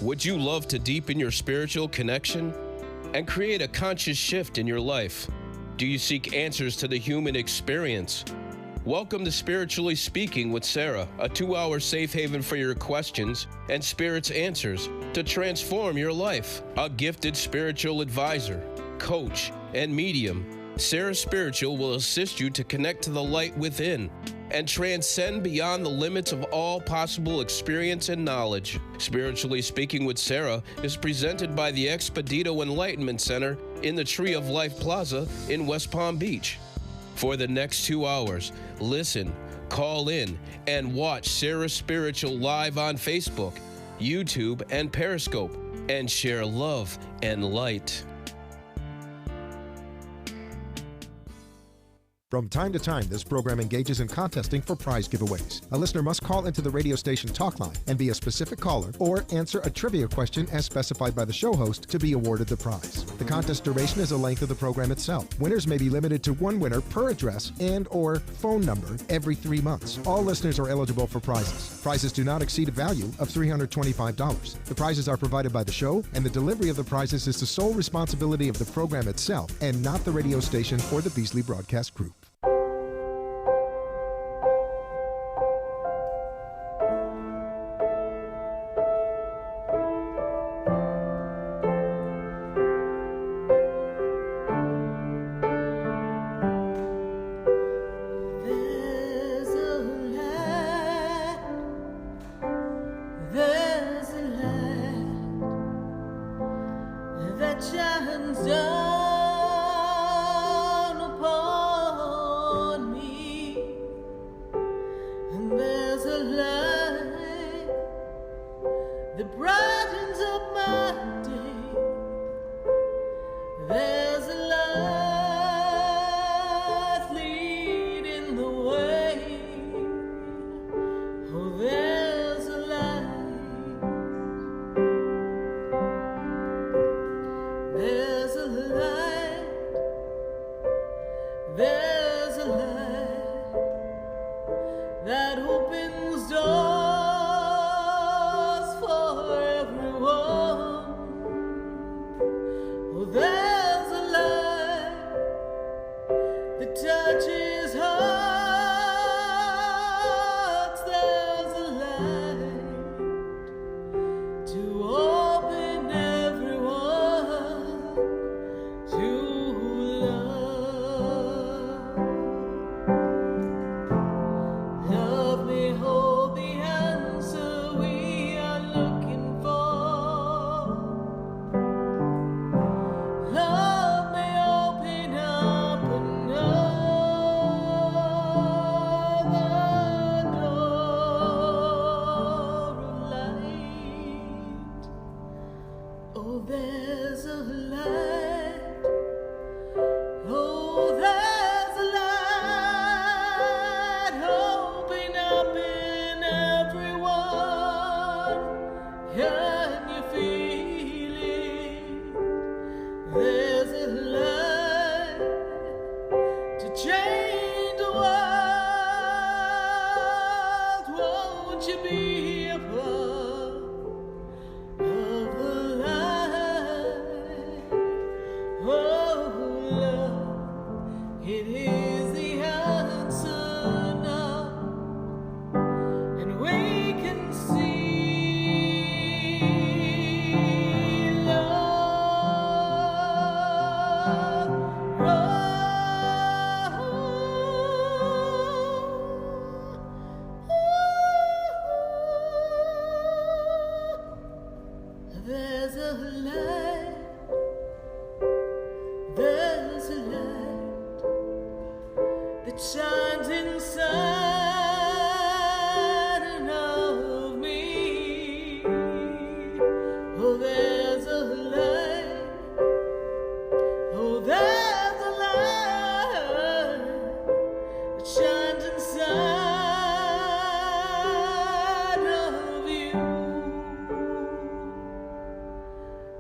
Would you love to deepen your spiritual connection and create a conscious shift in your life? Do you seek answers to the human experience? Welcome to Spiritually Speaking with Sarah, a 2-hour safe haven for your questions and Spirit's answers to transform your life. A gifted spiritual advisor, coach, and medium, SarahSpiritual will assist you to connect to the light within and transcend beyond the limits of all possible experience and knowledge. Spiritually Speaking with Sarah is presented by the Expedito Enlightenment Center in the Tree of Life Plaza in West Palm Beach. For the next 2 hours, listen, call in, and watch SarahSpiritual live on Facebook, YouTube, and Periscope, and share love and light. From time to time, this program engages in contesting for prize giveaways. A listener must call into the radio station talk line and be a specific caller or answer a trivia question as specified by the show host to be awarded the prize. The contest duration is the length of the program itself. Winners may be limited to one winner per address and/or phone number every 3 months. All listeners are eligible for prizes. Prizes do not exceed a value of $325. The prizes are provided by the show, and the delivery of the prizes is the sole responsibility of the program itself and not the radio station or the Beasley Broadcast Group.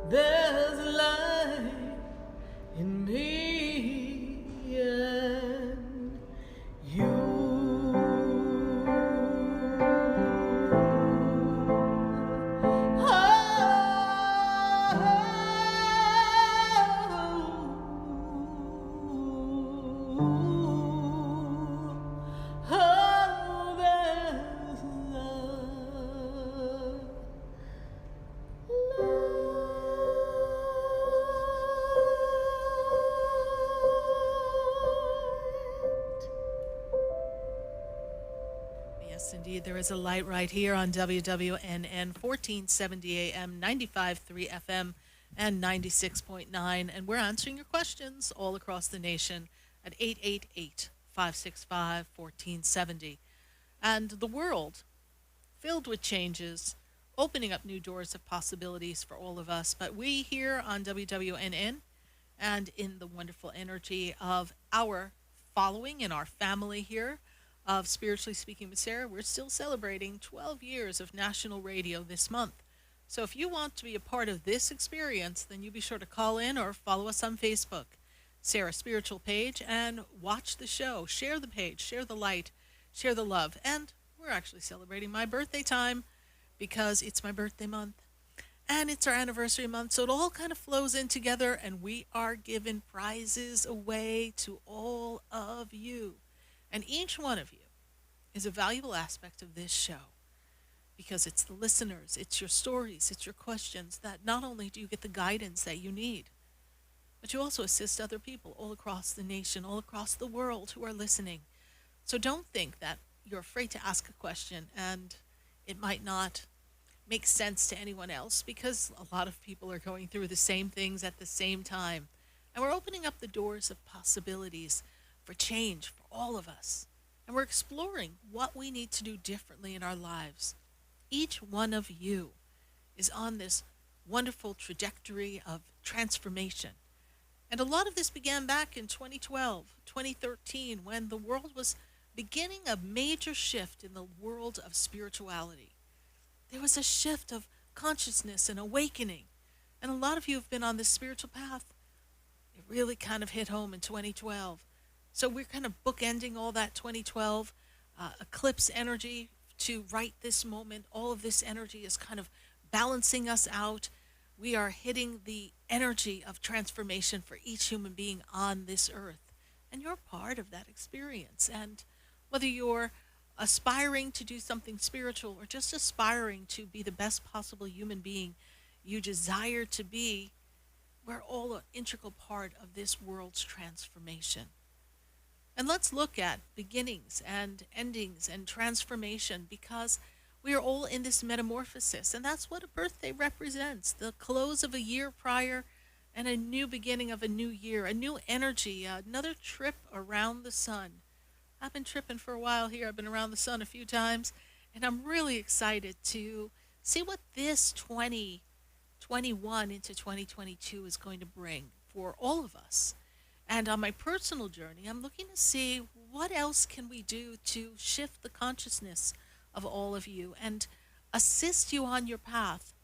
There indeed there is a light right here on WWNN 1470 AM, 95.3 FM, and 96.9. And we're answering your questions all across the nation at 888-565-1470. And the world filled with changes, opening up new doors of possibilities for all of us. But we here on WWNN and in the wonderful energy of our following and our family here of Spiritually Speaking with Sarah, we're still celebrating 12 years of national radio this month. So if you want to be a part of this experience, then you be sure to call in or follow us on Facebook, SarahSpiritual page, and watch the show. Share the page, share the light, share the love. And we're actually celebrating my birthday time because it's my birthday month. And it's our anniversary month, so it all kind of flows in together, and we are giving prizes away to all of you. And each one of you is a valuable aspect of this show because it's the listeners, it's your stories, it's your questions that not only do you get the guidance that you need, but you also assist other people all across the nation, all across the world who are listening. So don't think that you're afraid to ask a question and it might not make sense to anyone else because a lot of people are going through the same things at the same time. And we're opening up the doors of possibilities for change for all of us. And we're exploring what we need to do differently in our lives. Each one of you is on this wonderful trajectory of transformation. And a lot of this began back in 2012, 2013, when the world was beginning a major shift in the world of spirituality. There was a shift of consciousness and awakening. And a lot of you have been on this spiritual path. It really kind of hit home in 2012. So we're kind of bookending all that 2012 eclipse energy to right this moment. All of this energy is kind of balancing us out. We are hitting the energy of transformation for each human being on this earth. And you're part of that experience. And whether you're aspiring to do something spiritual or just aspiring to be the best possible human being you desire to be, we're all an integral part of this world's transformation. And let's look at beginnings and endings and transformation because we are all in this metamorphosis. And that's what a birthday represents, the close of a year prior and a new beginning of a new year, a new energy, another trip around the sun. I've been tripping for a while here. I've been around the sun a few times, and I'm really excited to see what this 2021 into 2022 is going to bring for all of us. And on my personal journey, I'm looking to see what else can we do to shift the consciousness of all of you and assist you on your path.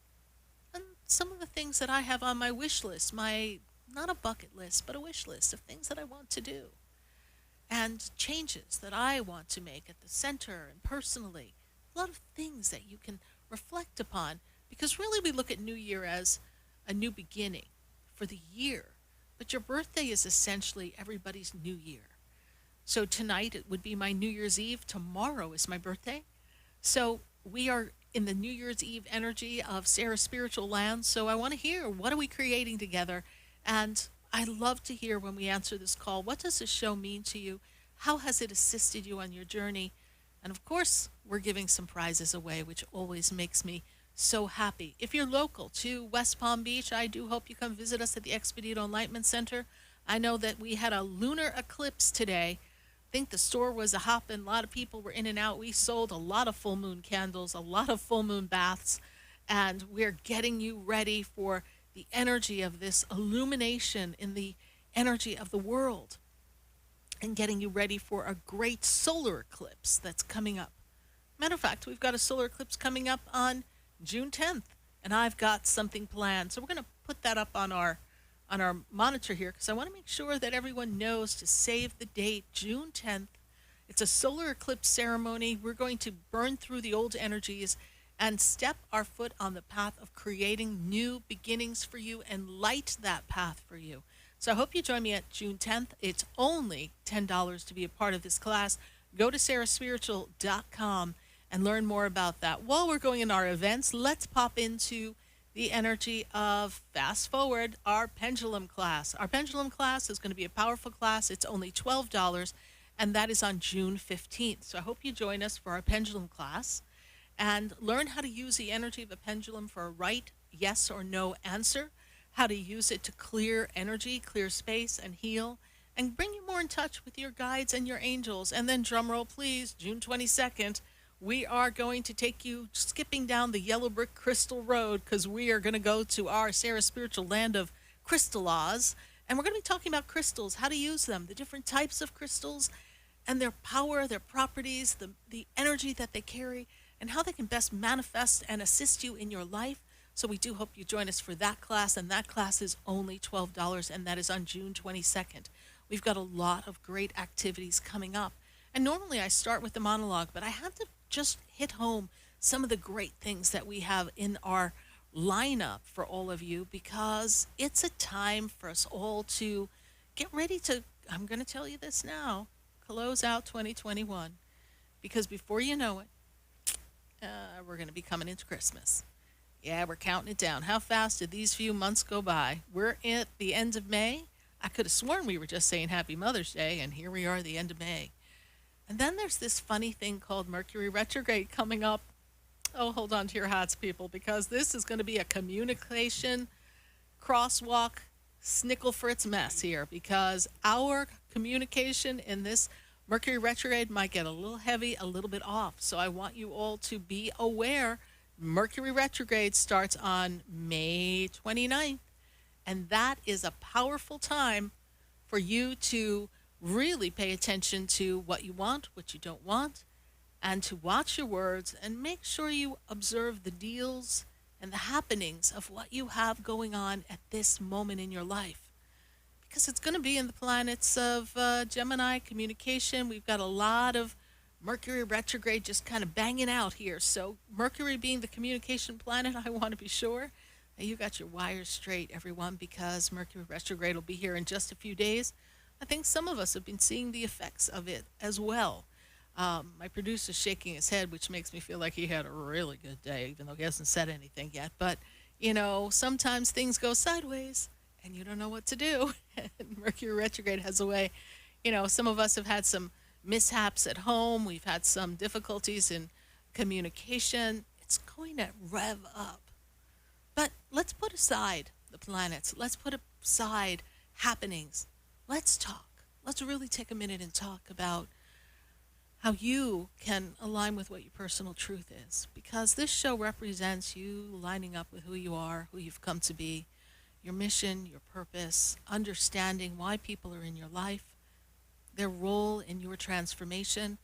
And some of the things that I have on my wish list, not a bucket list, but a wish list of things that I want to do. And changes that I want to make at the center and personally. A lot of things that you can reflect upon because really we look at New Year as a new beginning for the year. But your birthday is essentially everybody's new year. So tonight it would be my New Year's Eve. Tomorrow is my birthday. So we are in the New Year's Eve energy of Sarah Spiritual Land. So I want to hear, what are we creating together? And I love to hear when we answer this call, what does this show mean to you? How has it assisted you on your journey? And of course, we're giving some prizes away, which always makes me so happy. If you're local to West Palm Beach, I do hope you come visit us at the Expedito Enlightenment Center. I know that we had a lunar eclipse today. I think the store was a hopping. A lot of people were in and out. We sold a lot of full moon candles, a lot of full moon baths, and we're getting you ready for the energy of this illumination in the energy of the world and getting you ready for a great solar eclipse that's coming up. Matter of fact, we've got a solar eclipse coming up on June 10th, and I've got something planned. So we're going to put that up on our monitor here because I want to make sure that everyone knows to save the date, June 10th. It's a solar eclipse ceremony. We're going to burn through the old energies and step our foot on the path of creating new beginnings for you and light that path for you. So I hope you join me at June 10th. It's only $10 to be a part of this class. Go to SarahSpiritual.com and learn more about that. While we're going in our events, let's pop into the energy of, fast forward, our pendulum class. Our pendulum class is going to be a powerful class. It's only $12, and that is on June 15th. So I hope you join us for our pendulum class and learn how to use the energy of a pendulum for a right, yes, or no answer, how to use it to clear energy, clear space, and heal, and bring you more in touch with your guides and your angels. And then, drum roll, please, June 22nd, we are going to take you skipping down the yellow brick crystal road because we are going to go to our SarahSpiritual land of Crystal Oz. And we're going to be talking about crystals, how to use them, the different types of crystals, and their power, their properties, the energy that they carry, and how they can best manifest and assist you in your life. So we do hope you join us for that class, and that class is only $12, and that is on June 22nd. We've got a lot of great activities coming up. And normally I start with the monologue, but I had to just hit home some of the great things that we have in our lineup for all of you, because it's a time for us all to get ready to, I'm going to tell you this now, close out 2021, because before you know it, we're going to be coming into Christmas. Yeah, we're counting it down. How fast did these few months go by? We're at the end of May. I could have sworn we were just saying Happy Mother's Day, and here we are at the end of May. And then there's this funny thing called Mercury retrograde coming up. Oh, hold on to your hats, people, because this is going to be a communication crosswalk snickle for its mess here, because our communication in this Mercury retrograde might get a little heavy, a little bit off. So I want you all to be aware. Mercury retrograde starts on May 29th, and that is a powerful time for you to really pay attention to what you want, what you don't want, and to watch your words and make sure you observe the deals and the happenings of what you have going on at this moment in your life. Because it's going to be in the planets of Gemini, communication. We've got a lot of Mercury retrograde just kind of banging out here. So Mercury being the communication planet, I want to be sure that you got your wires straight, everyone, because Mercury retrograde will be here in just a few days. I think some of us have been seeing the effects of it as well. My producer's shaking his head, which makes me feel like he had a really good day, even though he hasn't said anything yet. But, you know, sometimes things go sideways and you don't know what to do. And Mercury retrograde has a way, you know, some of us have had some mishaps at home. We've had some difficulties in communication. It's going to rev up. But let's put aside the planets. Let's put aside happenings. Let's talk. Let's really take a minute and talk about how you can align with what your personal truth is. Because this show represents you lining up with who you are, who you've come to be, your mission, your purpose, understanding why people are in your life, their role in your transformation,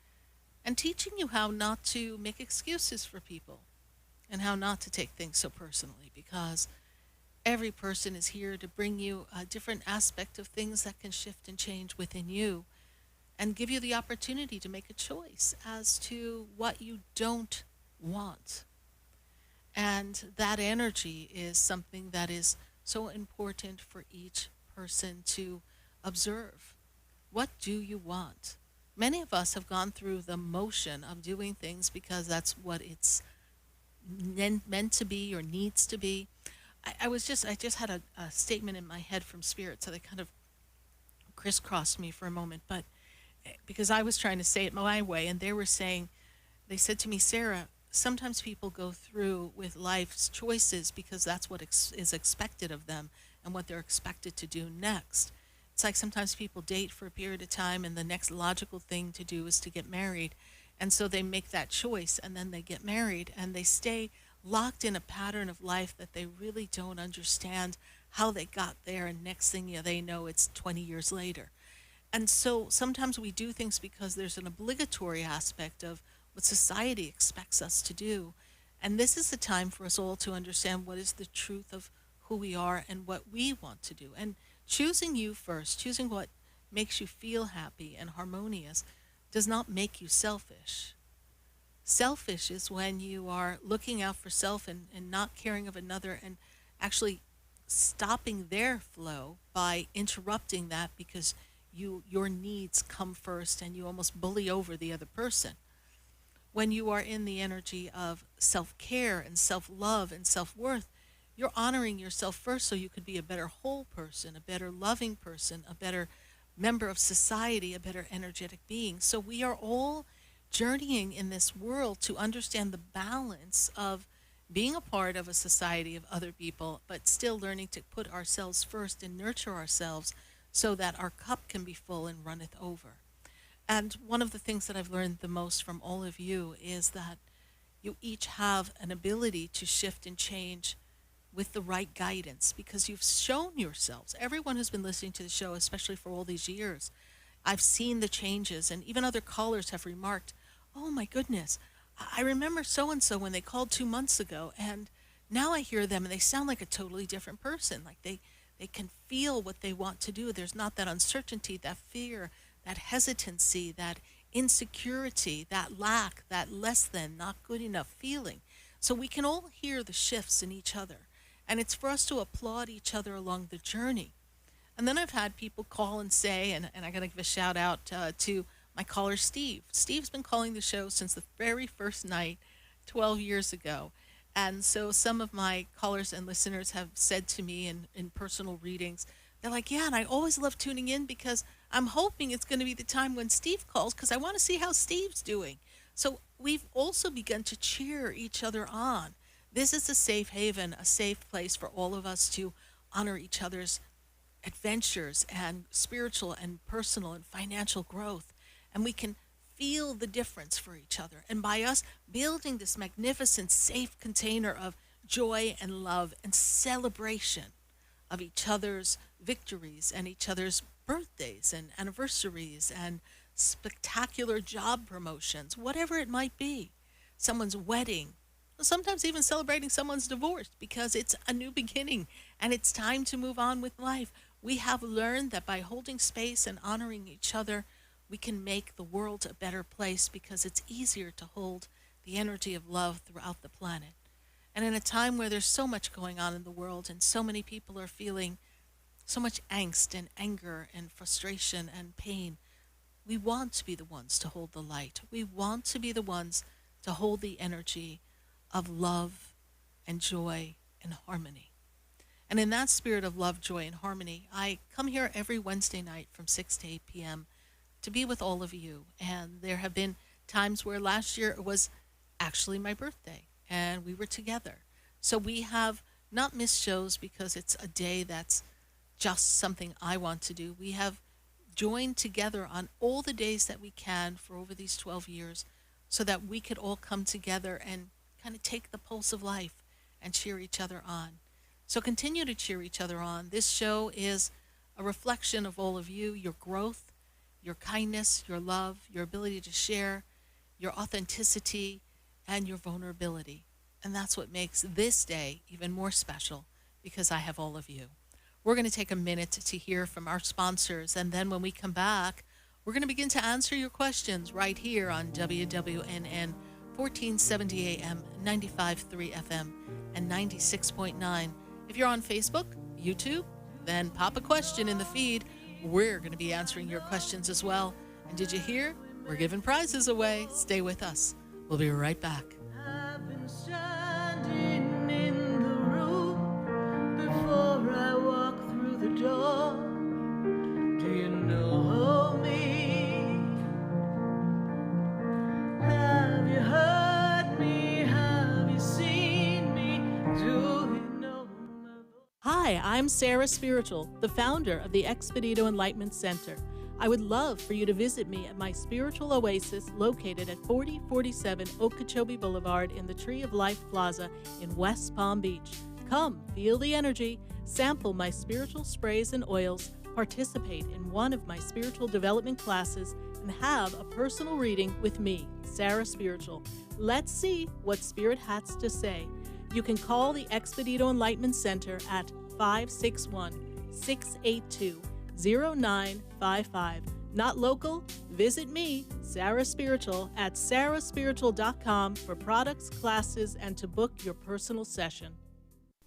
and teaching you how not to make excuses for people and how not to take things so personally, because every person is here to bring you a different aspect of things that can shift and change within you and give you the opportunity to make a choice as to what you don't want. And that energy is something that is so important for each person to observe. What do you want? Many of us have gone through the motion of doing things because that's what it's meant to be or needs to be. I just had a statement in my head from Spirit, so they kind of crisscrossed me for a moment, but because I was trying to say it my way, and they said to me, Sarah, sometimes people go through with life's choices because that's what is expected of them and what they're expected to do next. It's like sometimes people date for a period of time and the next logical thing to do is to get married. And so they make that choice and then they get married and they stay locked in a pattern of life that they really don't understand how they got there. And next thing they know, it's 20 years later. And so sometimes we do things because there's an obligatory aspect of what society expects us to do. And this is the time for us all to understand what is the truth of who we are and what we want to do. And choosing you first, choosing what makes you feel happy and harmonious, does not make you selfish. Selfish is when you are looking out for self and not caring of another and actually stopping their flow by interrupting that because your needs come first and you almost bully over the other person. When you are in the energy of self-care and self-love and self-worth, you're honoring yourself first so you could be a better whole person, a better loving person, a better member of society, a better energetic being. So we are all journeying in this world to understand the balance of being a part of a society of other people, but still learning to put ourselves first and nurture ourselves so that our cup can be full and runneth over. And one of the things that I've learned the most from all of you is that you each have an ability to shift and change with the right guidance, because you've shown yourselves. Everyone who's been listening to the show, especially for all these years, I've seen the changes, and even other callers have remarked, oh my goodness, I remember so-and-so when they called 2 months ago, and now I hear them and they sound like a totally different person. Like they can feel what they want to do. There's not that uncertainty, that fear, that hesitancy, that insecurity, that lack, that less than, not good enough feeling. So we can all hear the shifts in each other. And it's for us to applaud each other along the journey. And then I've had people call and say, and I got to give a shout out to my caller, Steve. Steve's been calling the show since the very first night, 12 years ago. And so some of my callers and listeners have said to me in personal readings, they're like, yeah, and I always love tuning in because I'm hoping it's going to be the time when Steve calls because I want to see how Steve's doing. So we've also begun to cheer each other on. This is a safe haven, a safe place for all of us to honor each other's adventures and spiritual and personal and financial growth. And we can feel the difference for each other. And by us building this magnificent, safe container of joy and love and celebration of each other's victories and each other's birthdays and anniversaries and spectacular job promotions, whatever it might be, someone's wedding, sometimes even celebrating someone's divorce, because it's a new beginning and it's time to move on with life. We have learned that by holding space and honoring each other, we can make the world a better place because it's easier to hold the energy of love throughout the planet. And in a time where there's so much going on in the world and so many people are feeling so much angst and anger and frustration and pain, we want to be the ones to hold the light. We want to be the ones to hold the energy of love and joy and harmony. And in that spirit of love, joy, and harmony, I come here every Wednesday night from 6 to 8 p.m. to be with all of you. And there have been times where last year it was actually my birthday and we were together. So we have not missed shows because it's a day that's just something I want to do. We have joined together on all the days that we can for over these 12 years so that we could all come together and kind of take the pulse of life and cheer each other on. So continue to cheer each other on. This show is a reflection of all of you, your growth, your kindness, your love, your ability to share, your authenticity, and your vulnerability. And that's what makes this day even more special, because I have all of you. We're going to take a minute to hear from our sponsors, and then when we come back, we're going to begin to answer your questions right here on WWNN 1470 AM, 95.3 FM, and 96.9. If you're on Facebook, YouTube, then pop a question in the feed. We're going to be answering your questions as well. And did you hear? We're giving prizes away. Stay with us. We'll be right back. I've been standing in the room before I walk through the door. Do you know me? Have you heard me? Have you seen me? Do you know my voice? Hi, I'm SarahSpiritual, the founder of the Expedito Enlightenment Center. I would love for you to visit me at my spiritual oasis located at 4047 Okeechobee Boulevard in the Tree of Life Plaza in West Palm Beach. Come, feel the energy, sample my spiritual sprays and oils, participate in one of my spiritual development classes, and have a personal reading with me, Sarah Spiritual. Let's see what Spirit has to say. You can call the Expedito Enlightenment Center at 561-682-0955. Not local? Visit me, Sarah Spiritual, at sarahspiritual.com for products, classes, and to book your personal session.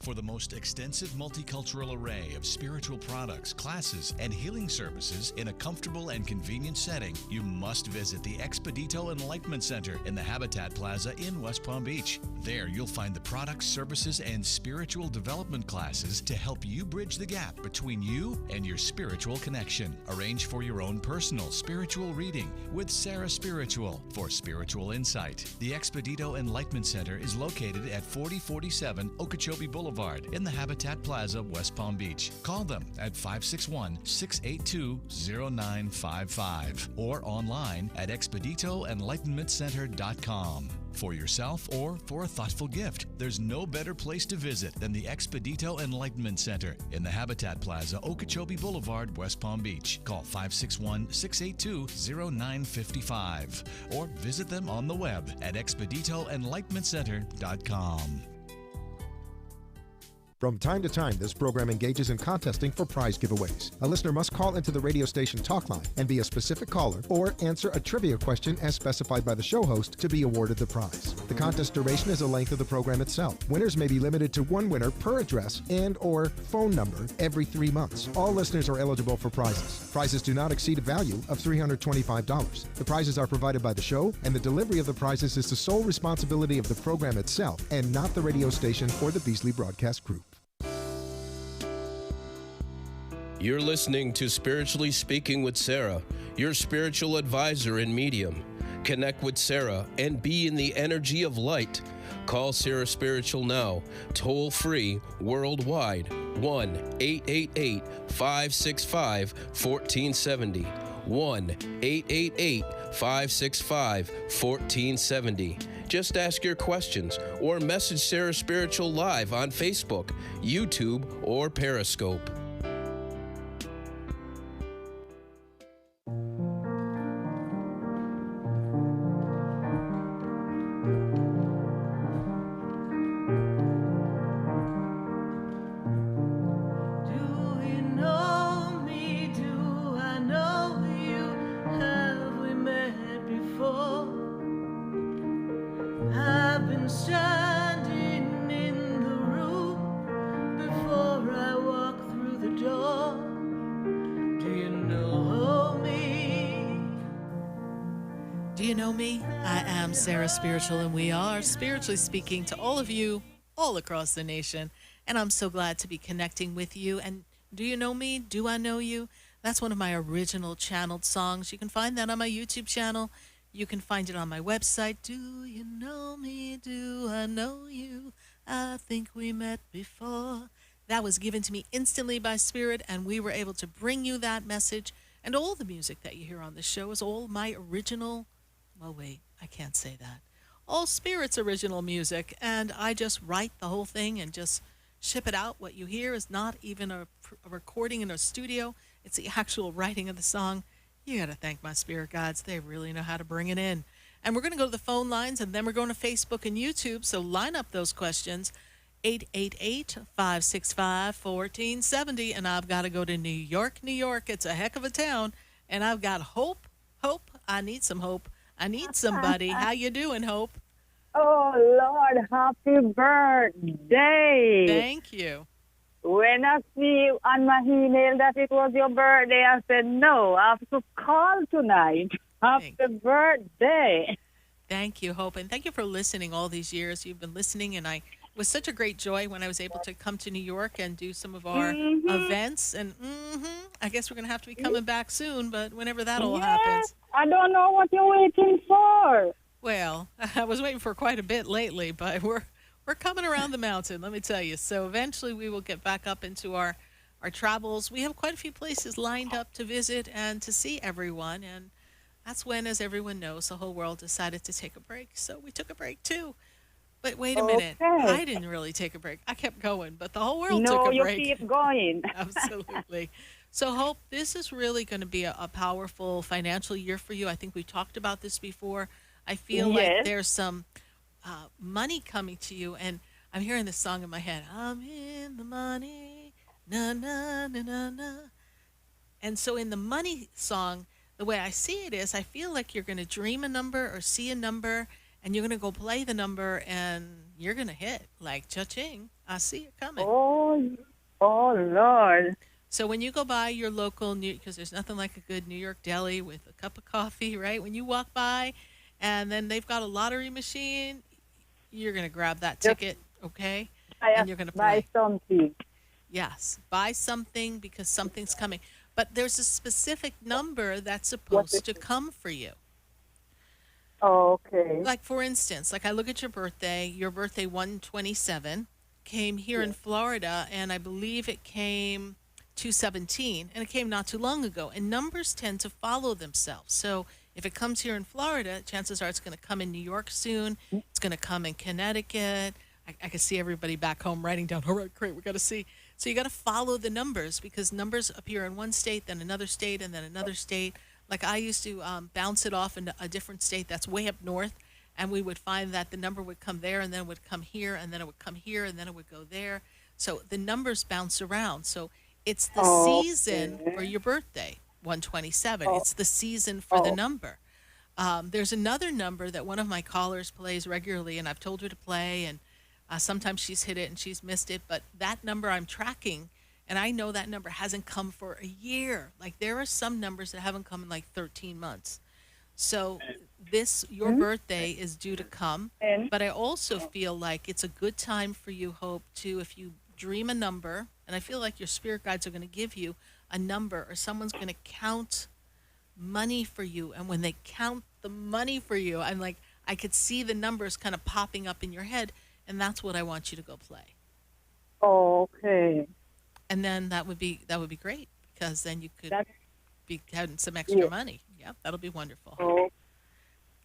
For the most extensive multicultural array of spiritual products, classes, and healing services in a comfortable and convenient setting, you must visit the Expedito Enlightenment Center in the Habitat Plaza in West Palm Beach. There you'll find the products, services, and spiritual development classes to help you bridge the gap between you and your spiritual connection. Arrange for your own personal spiritual reading with SarahSpiritual for spiritual insight. The Expedito Enlightenment Center is located at 4047 Okeechobee Boulevard in the Habitat Plaza, West Palm Beach. Call them at 561-682-0955 or online at expeditoenlightenmentcenter.com. For yourself or for a thoughtful gift, there's no better place to visit than the Expedito Enlightenment Center in the Habitat Plaza, Okeechobee Boulevard, West Palm Beach. Call 561-682-0955 or visit them on the web at expeditoenlightenmentcenter.com. From time to time, this program engages in contesting for prize giveaways. A listener must call into the radio station talk line and be a specific caller or answer a trivia question as specified by the show host to be awarded the prize. The contest duration is the length of the program itself. Winners may be limited to one winner per address and or phone number every 3 months. All listeners are eligible for prizes. Prizes do not exceed a value of $325. The prizes are provided by the show, and the delivery of the prizes is the sole responsibility of the program itself and not the radio station or the Beasley Broadcast Group. You're listening to Spiritually Speaking with Sarah, your spiritual advisor and medium. Connect with Sarah and be in the energy of light. Call SarahSpiritual now, toll free, worldwide, 1-888-565-1470. 1-888-565-1470. Just ask your questions or message SarahSpiritual live on Facebook, YouTube, or Periscope. SarahSpiritual, and we are spiritually speaking to all of you all across the nation, and I'm so glad to be connecting with you. And do you know me? Do I know you? That's one of my original channeled songs. You can find that on my YouTube channel. You can find it on my website. Do you know me? Do I know you? I think we met before. That was given to me instantly by Spirit, and we were able to bring you that message. And all the music that you hear on the show is all my original. Well, wait, I can't say that. All Spirit's original music, and I just write the whole thing and just ship it out. What you hear is not even a recording in a studio. It's the actual writing of the song. You got to thank my spirit guides. They really know how to bring it in. And we're going to go to the phone lines, and then we're going to Facebook and YouTube. So line up those questions. 888-565-1470. And I've got to go to New York, New York. It's a heck of a town. And I've got Hope. Hope, I need some hope. I need somebody. How you doing, Hope? Oh, Lord, happy birthday. Thank you. When I see on my email that it was your birthday, I said, no, I have to call tonight. Happy birthday. Thank you, Hope. And thank you for listening all these years. You've been listening, and it was such a great joy when I was able to come to New York and do some of our events. And I guess we're going to have to be coming back soon, but whenever that all happens. I don't know what you're waiting for. Well, I was waiting for quite a bit lately, but we're coming around the mountain, let me tell you. So eventually we will get back up into our travels. We have quite a few places lined up to visit and to see everyone. And that's when, as everyone knows, the whole world decided to take a break. So we took a break too. But wait a minute. I didn't really take a break. I kept going, but the whole world took a break. No, you keep going. Absolutely. So, Hope, this is really going to be a powerful financial year for you. I think we talked about this before. I feel like there's some money coming to you, and I'm hearing this song in my head. I'm in the money, na, na, na, na, na. And so in the money song, the way I see it is I feel like you're going to dream a number or see a number, and you're going to go play the number, and you're going to hit like cha-ching. I see it coming. Oh, oh, Lord. So when you go by your local New, because there's nothing like a good New York deli with a cup of coffee, right? When you walk by, and then they've got a lottery machine, you're going to grab that Just ticket, okay? buy, And you're going to buy play. something. Yes, buy something because something's coming. But there's a specific number that's What is supposed to it? come for you. Okay. Like, for instance, like I look at your birthday 127 came here in Florida, and I believe it came 217, and it came not too long ago. And numbers tend to follow themselves. So if it comes here in Florida, chances are it's going to come in New York soon. It's going to come in Connecticut. I can see everybody back home writing down, all right, great, we got to see. So you got to follow the numbers because numbers appear in one state, then another state, and then another state. Like I used to bounce it off in a different state that's way up north, and we would find that the number would come there, and then it would come here, and then it would come here, and then it would go there. So the numbers bounce around. So it's the season for your birthday, 127. It's the season for the number. There's another number that one of my callers plays regularly, and I've told her to play, and sometimes she's hit it and she's missed it, but that number I'm tracking, and I know that number hasn't come for a year. Like there are some numbers that haven't come in like 13 months. So your birthday is due to come, And but I also feel like it's a good time for you, Hope, to, if you dream a number, and I feel like your spirit guides are going to give you a number, or someone's going to count money for you. And when they count the money for you, I'm like, I could see the numbers kind of popping up in your head, and that's what I want you to go play. okay. And then that would be great, because then you could That's be having some extra money. Yeah, that'll be wonderful.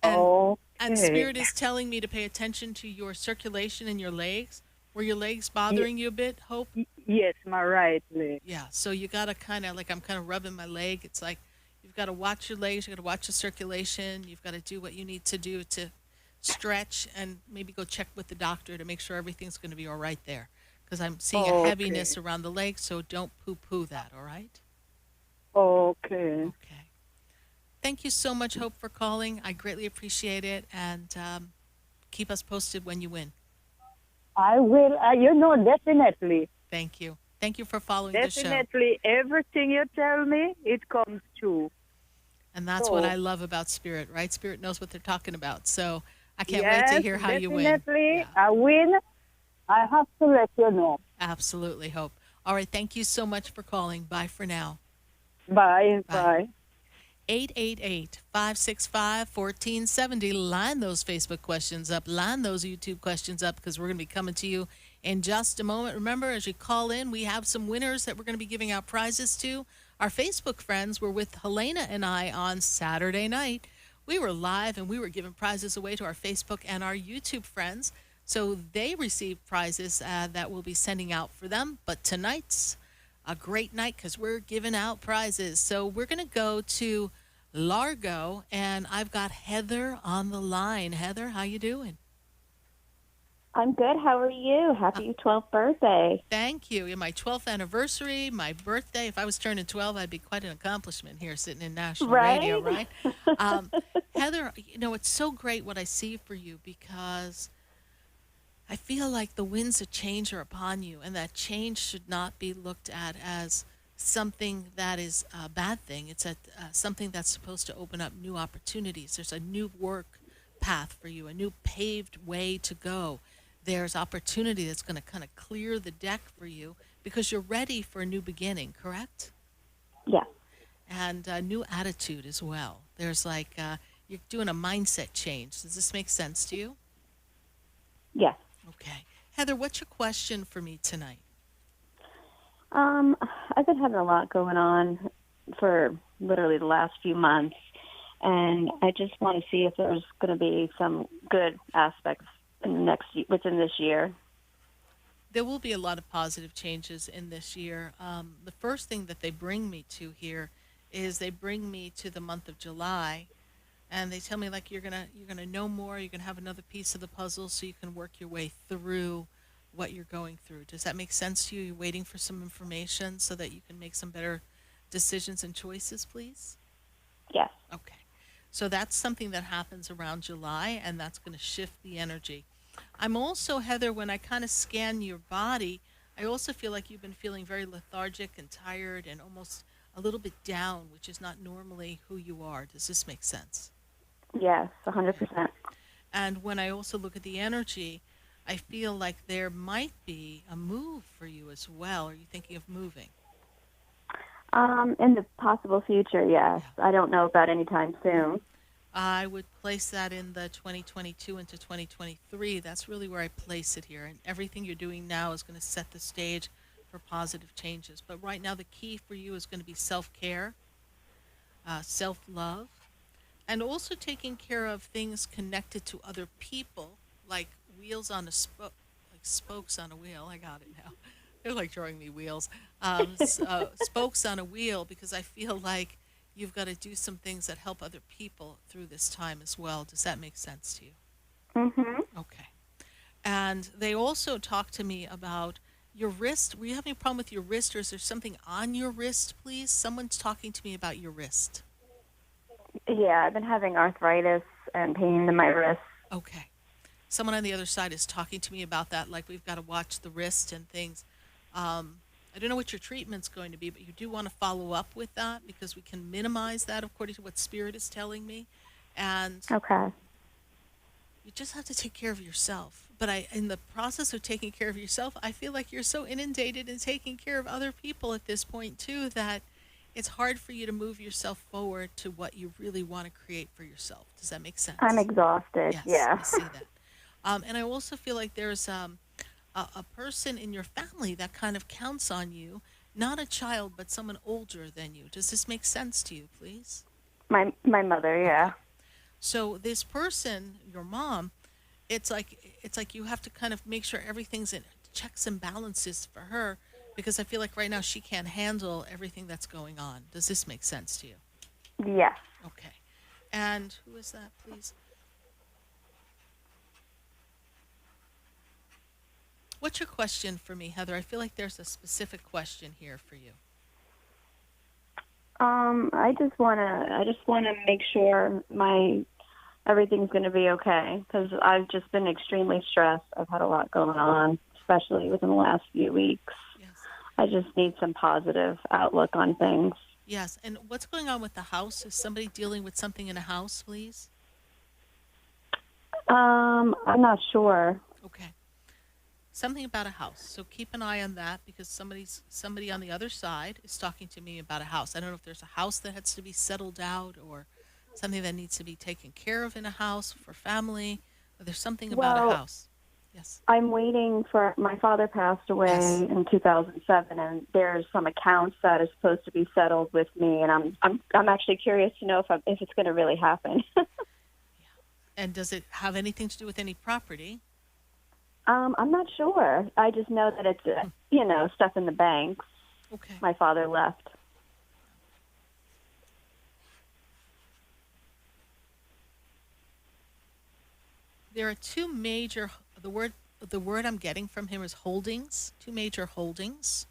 oh, And okay. Spirit is telling me to pay attention to your circulation in your legs. Were your legs bothering you a bit, Hope? Yes, my right leg. Yeah, so you got to kind of, like I'm kind of rubbing my leg. It's like you've got to watch your legs. You've got to watch the circulation. You've got to do what you need to do to stretch, and maybe go check with the doctor to make sure everything's going to be all right there. Because I'm seeing a heaviness around the legs, so don't poo-poo that, all right? Okay. Okay. Thank you so much, Hope, for calling. I greatly appreciate it, and keep us posted when you win. I will. Definitely. Thank you. Thank you for following the show. Definitely. Everything you tell me, it comes true. And that's what I love about Spirit, right? Spirit knows what they're talking about. So I can't wait to hear how you win. Definitely. Yeah. I win. I have to let you know. Absolutely, Hope. All right. Thank you so much for calling. Bye for now. Bye. Bye. 888-565-1470. Line those Facebook questions up. Line those YouTube questions up, because we're going to be coming to you in just a moment. Remember, as you call in, we have some winners that we're going to be giving out prizes to. Our Facebook friends were with Helena and I on Saturday night. We were live, and we were giving prizes away to our Facebook and our YouTube friends. So they received prizes that we'll be sending out for them. But tonight's a great night because we're giving out prizes. So we're going to go to Largo, and I've got Heather on the line. Heather, how you doing? I'm good. How are you? Happy 12th birthday. Thank you. My 12th anniversary, my birthday. If I was turning 12, I'd be quite an accomplishment here sitting in national radio, right? Heather, it's so great what I see for you, because I feel like the winds of change are upon you, and that change should not be looked at as something that is a bad thing. It's something that's supposed to open up new opportunities. There's a new work path for you, a new paved way to go. There's opportunity that's going to kind of clear the deck for you, because you're ready for a new beginning, correct? Yes. And a new attitude as well. There's like you're doing a mindset change. Does this make sense to you? Yes. Okay. Heather, what's your question for me tonight? I've been having a lot going on for literally the last few months, and I just want to see if there's going to be some good aspects within this year. There will be a lot of positive changes in this year. The first thing that they bring me to here is they bring me to the month of July, and they tell me like you're gonna know more. You're gonna have another piece of the puzzle, so you can work your way through what you're going through. Does that make sense to you? You're waiting for some information so that you can make some better decisions and choices, please? Yes. Okay. So that's something that happens around July, and that's going to shift the energy. I'm also, Heather, when I kind of scan your body, I also feel like you've been feeling very lethargic and tired and almost a little bit down, which is not normally who you are. Does this make sense? Yes, 100%. And when I also look at the energy, I feel like there might be a move for you as well. Are you thinking of moving? In the possible future, yes. Yeah. I don't know about any time soon. I would place that in the 2022 into 2023. That's really where I place it here. And everything you're doing now is going to set the stage for positive changes. But right now, the key for you is going to be self-care, self-love, and also taking care of things connected to other people, like wheels on a like spokes on a wheel. I got it now. They're like drawing me wheels. Spokes on a wheel, because I feel like you've got to do some things that help other people through this time as well. Does that make sense to you? Mm-hmm. Okay. And they also talked to me about your wrist. Were you having a problem with your wrist, or is there something on your wrist, please? Someone's talking to me about your wrist. Yeah, I've been having arthritis and pain in my wrist. Okay. Someone on the other side is talking to me about that, like we've got to watch the wrist and things. I don't know what your treatment's going to be, but you do want to follow up with that, because we can minimize that according to what Spirit is telling me. And Okay. you just have to take care of yourself. But in the process of taking care of yourself, I feel like you're so inundated in taking care of other people at this point, too, that it's hard for you to move yourself forward to what you really want to create for yourself. Does that make sense? I'm exhausted, Yes, yeah. I see that. And I also feel like there's a person in your family that kind of counts on you, not a child, but someone older than you. Does this make sense to you, please? My mother, yeah. So this person, your mom, it's like you have to kind of make sure everything's in checks and balances for her, because I feel like right now she can't handle everything that's going on. Does this make sense to you? Yes. Okay. And who is that, please? What's your question for me, Heather? I feel like there's a specific question here for you. I just wanna make sure everything's gonna be okay, because I've just been extremely stressed. I've had a lot going on, especially within the last few weeks. Yes. I just need some positive outlook on things. Yes. And what's going on with the house? Is somebody dealing with something in a house, please? I'm not sure. Okay. Something about a house. So keep an eye on that, because somebody on the other side is talking to me about a house. I don't know if there's a house that has to be settled out, or something that needs to be taken care of in a house for family, or there's something about a house. Yes. I'm waiting for my father passed away Yes. in 2007, and there's some accounts that is supposed to be settled with me, and I'm actually curious to know if it's going to really happen. And does it have anything to do with any property? I'm not sure. I just know that it's stuff in the banks. Okay. My father left. There are two major, the word I'm getting from him is holdings, two major holdings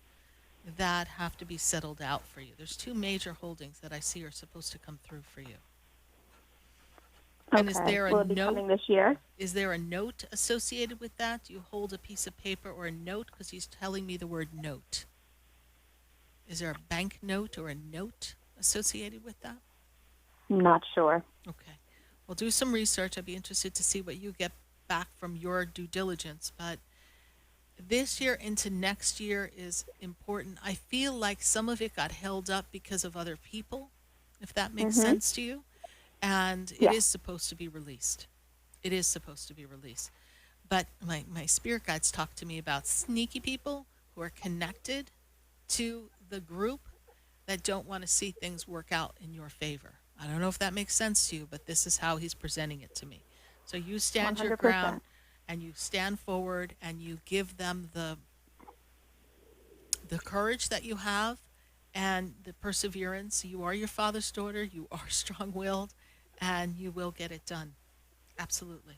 that have to be settled out for you. There's two major holdings that I see are supposed to come through for you. And Okay. is there Will a it be note? coming this year? Is there a note associated with that? Do you hold a piece of paper or a note? Because he's telling me the word note. Is there a bank note or a note associated with that? Not sure. Okay. Well, do some research. I'd be interested to see what you get back from your due diligence. But this year into next year is important. I feel like some of it got held up because of other people, if that makes sense to you. And it is supposed to be released. It is supposed to be released. But my spirit guides talk to me about sneaky people who are connected to the group that don't want to see things work out in your favor. I don't know if that makes sense to you, but this is how he's presenting it to me. So you stand your 100%. ground, and you stand forward, and you give them the courage that you have and the perseverance. You are your father's daughter. You are strong-willed, and you will get it done. Absolutely.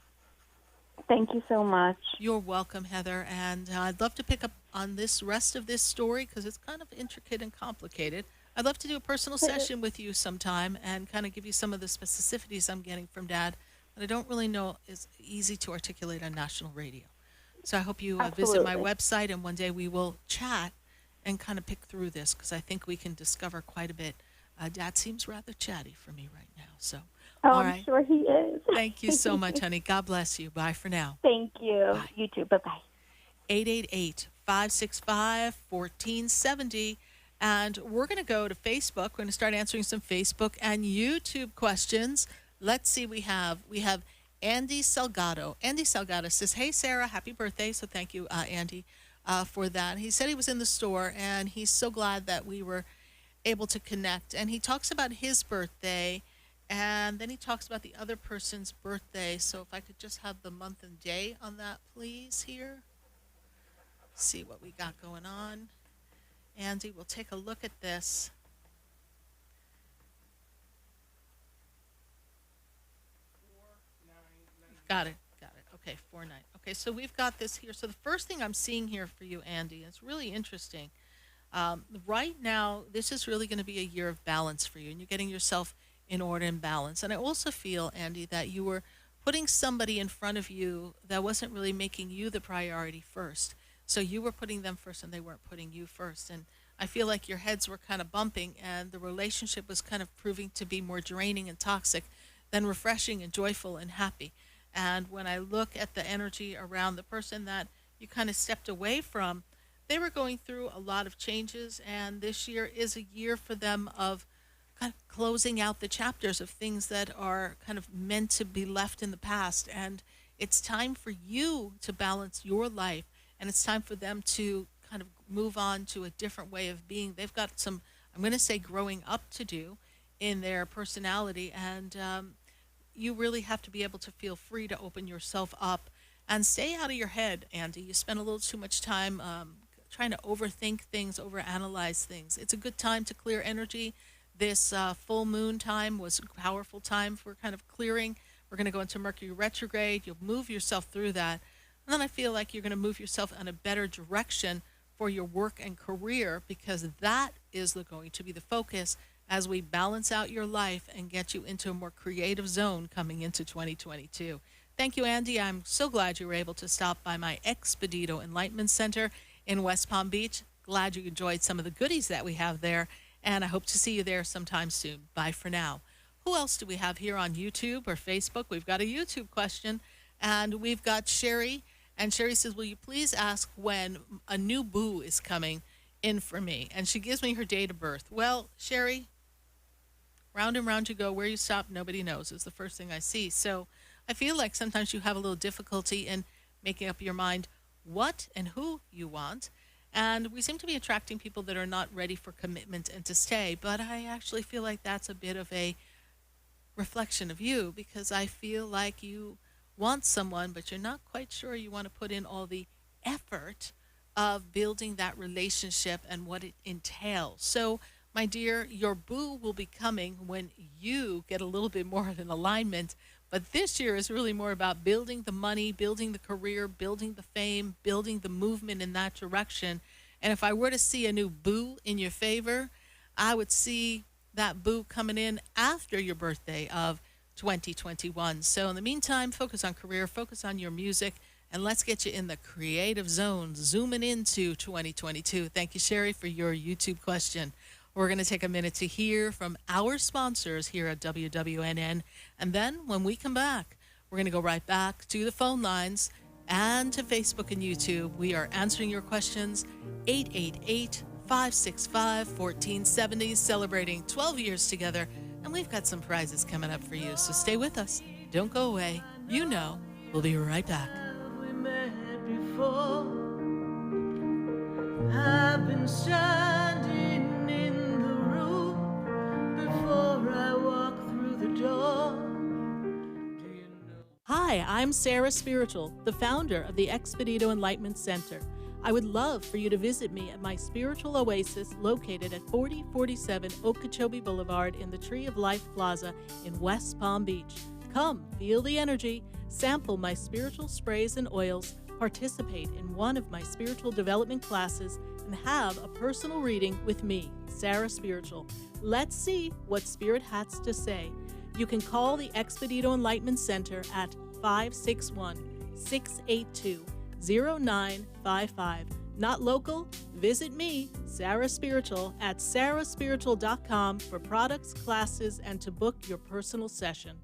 Thank you so much. You're welcome, Heather. And I'd love to pick up on this rest of this story, because it's kind of intricate and complicated. I'd love to do a personal session with you sometime and kind of give you some of the specificities I'm getting from Dad that I don't really know is easy to articulate on national radio. So I hope you visit my Absolutely. website, and one day we will chat and kind of pick through this, because I think we can discover quite a bit. Dad seems rather chatty for me right now. So, Oh, all I'm right. sure he is. Thank you so much, honey. God bless you. Bye for now. Thank you. Bye. You too. Bye-bye. 888-565-1470. And we're going to go to Facebook. We're going to start answering some Facebook and YouTube questions. Let's see, we have Andy Salgado. Andy Salgado says, "Hey, Sarah, happy birthday." So thank you, Andy, for that. He said he was in the store, and he's so glad that we were able to connect. And he talks about his birthday, and then he talks about the other person's birthday. So if I could just have the month and day on that, please, here. See what we got going on. Andy, we'll take a look at this. Got it. Okay, 4-9. Okay, so we've got this here. So the first thing I'm seeing here for you, Andy, it's really interesting. Right now, this is really going to be a year of balance for you, and you're getting yourself in order and balance. And I also feel, Andy, that you were putting somebody in front of you that wasn't really making you the priority first. So you were putting them first, and they weren't putting you first. And I feel like your heads were kind of bumping, and the relationship was kind of proving to be more draining and toxic than refreshing and joyful and happy. And when I look at the energy around the person that you kind of stepped away from, they were going through a lot of changes, and this year is a year for them of kind of closing out the chapters of things that are kind of meant to be left in the past. And it's time for you to balance your life, and it's time for them to kind of move on to a different way of being. They've got some, I'm going to say, growing up to do in their personality, and you really have to be able to feel free to open yourself up and stay out of your head, Andy. You spend a little too much time trying to overthink things, overanalyze things. It's a good time to clear energy. This full moon time was a powerful time for kind of clearing. We're going to go into Mercury retrograde. You'll move yourself through that. And then I feel like you're going to move yourself in a better direction for your work and career, because that is going to be the focus as we balance out your life and get you into a more creative zone coming into 2022. Thank you, Andy. I'm so glad you were able to stop by my Expedito Enlightenment Center in West Palm Beach. Glad you enjoyed some of the goodies that we have there, and I hope to see you there sometime soon. Bye for now. Who else do we have here on YouTube or Facebook? We've got a YouTube question, and we've got Sherry. And Sherry says, "Will you please ask when a new boo is coming in for me?" And she gives me her date of birth. Well, Sherry, round and round you go. Where you stop, nobody knows, is the first thing I see. So I feel like sometimes you have a little difficulty in making up your mind what and who you want. And we seem to be attracting people that are not ready for commitment and to stay. But I actually feel like that's a bit of a reflection of you, because I feel like you want someone, but you're not quite sure you want to put in all the effort of building that relationship and what it entails. So, my dear, your boo will be coming when you get a little bit more of an alignment. But this year is really more about building the money, building the career, building the fame, building the movement in that direction. And if I were to see a new boo in your favor, I would see that boo coming in after your birthday of 2021. So in the meantime, focus on career, focus on your music, and let's get you in the creative zone, zooming into 2022. Thank you, Sherry, for your YouTube question. We're going to take a minute to hear from our sponsors here at WWNN. And then when we come back, we're going to go right back to the phone lines and to Facebook and YouTube. We are answering your questions. 888-565-1470, celebrating 12 years together. And we've got some prizes coming up for you. So stay with us. Don't go away. You know, we'll be right back. We met before. I've been standing in the room before I walk through the door. Do you know? Hi, I'm SarahSpiritual, the founder of the Expedito Enlightenment Center. I would love for you to visit me at my spiritual oasis located at 4047 Okeechobee Boulevard in the Tree of Life Plaza in West Palm Beach. Come, feel the energy, sample my spiritual sprays and oils, Participate in one of my spiritual development classes and have a personal reading with me, Sarah Spiritual. Let's see what Spirit has to say. You can call the Expedito Enlightenment Center at 561-682-0955. Not local? Visit me, Sarah Spiritual, at SarahSpiritual.com for products, classes, and to book your personal session.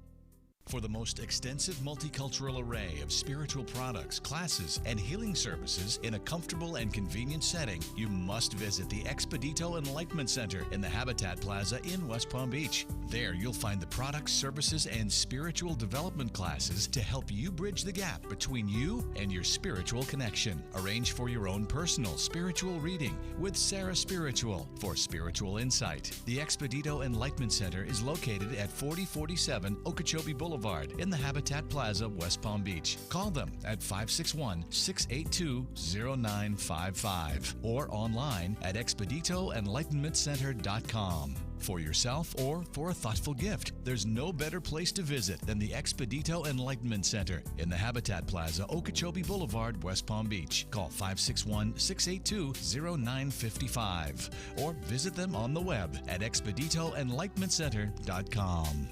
For the most extensive multicultural array of spiritual products, classes, and healing services in a comfortable and convenient setting, you must visit the Expedito Enlightenment Center in the Habitat Plaza in West Palm Beach. There you'll find the products, services, and spiritual development classes to help you bridge the gap between you and your spiritual connection. Arrange for your own personal spiritual reading with Sarah Spiritual for spiritual insight. The Expedito Enlightenment Center is located at 4047 Okeechobee Boulevard in the Habitat Plaza, West Palm Beach. Call them at 561-682-0955 or online at expeditoenlightenmentcenter.com. For yourself or for a thoughtful gift, there's no better place to visit than the Expedito Enlightenment Center in the Habitat Plaza, Okeechobee Boulevard, West Palm Beach. Call 561-682-0955 or visit them on the web at expeditoenlightenmentcenter.com.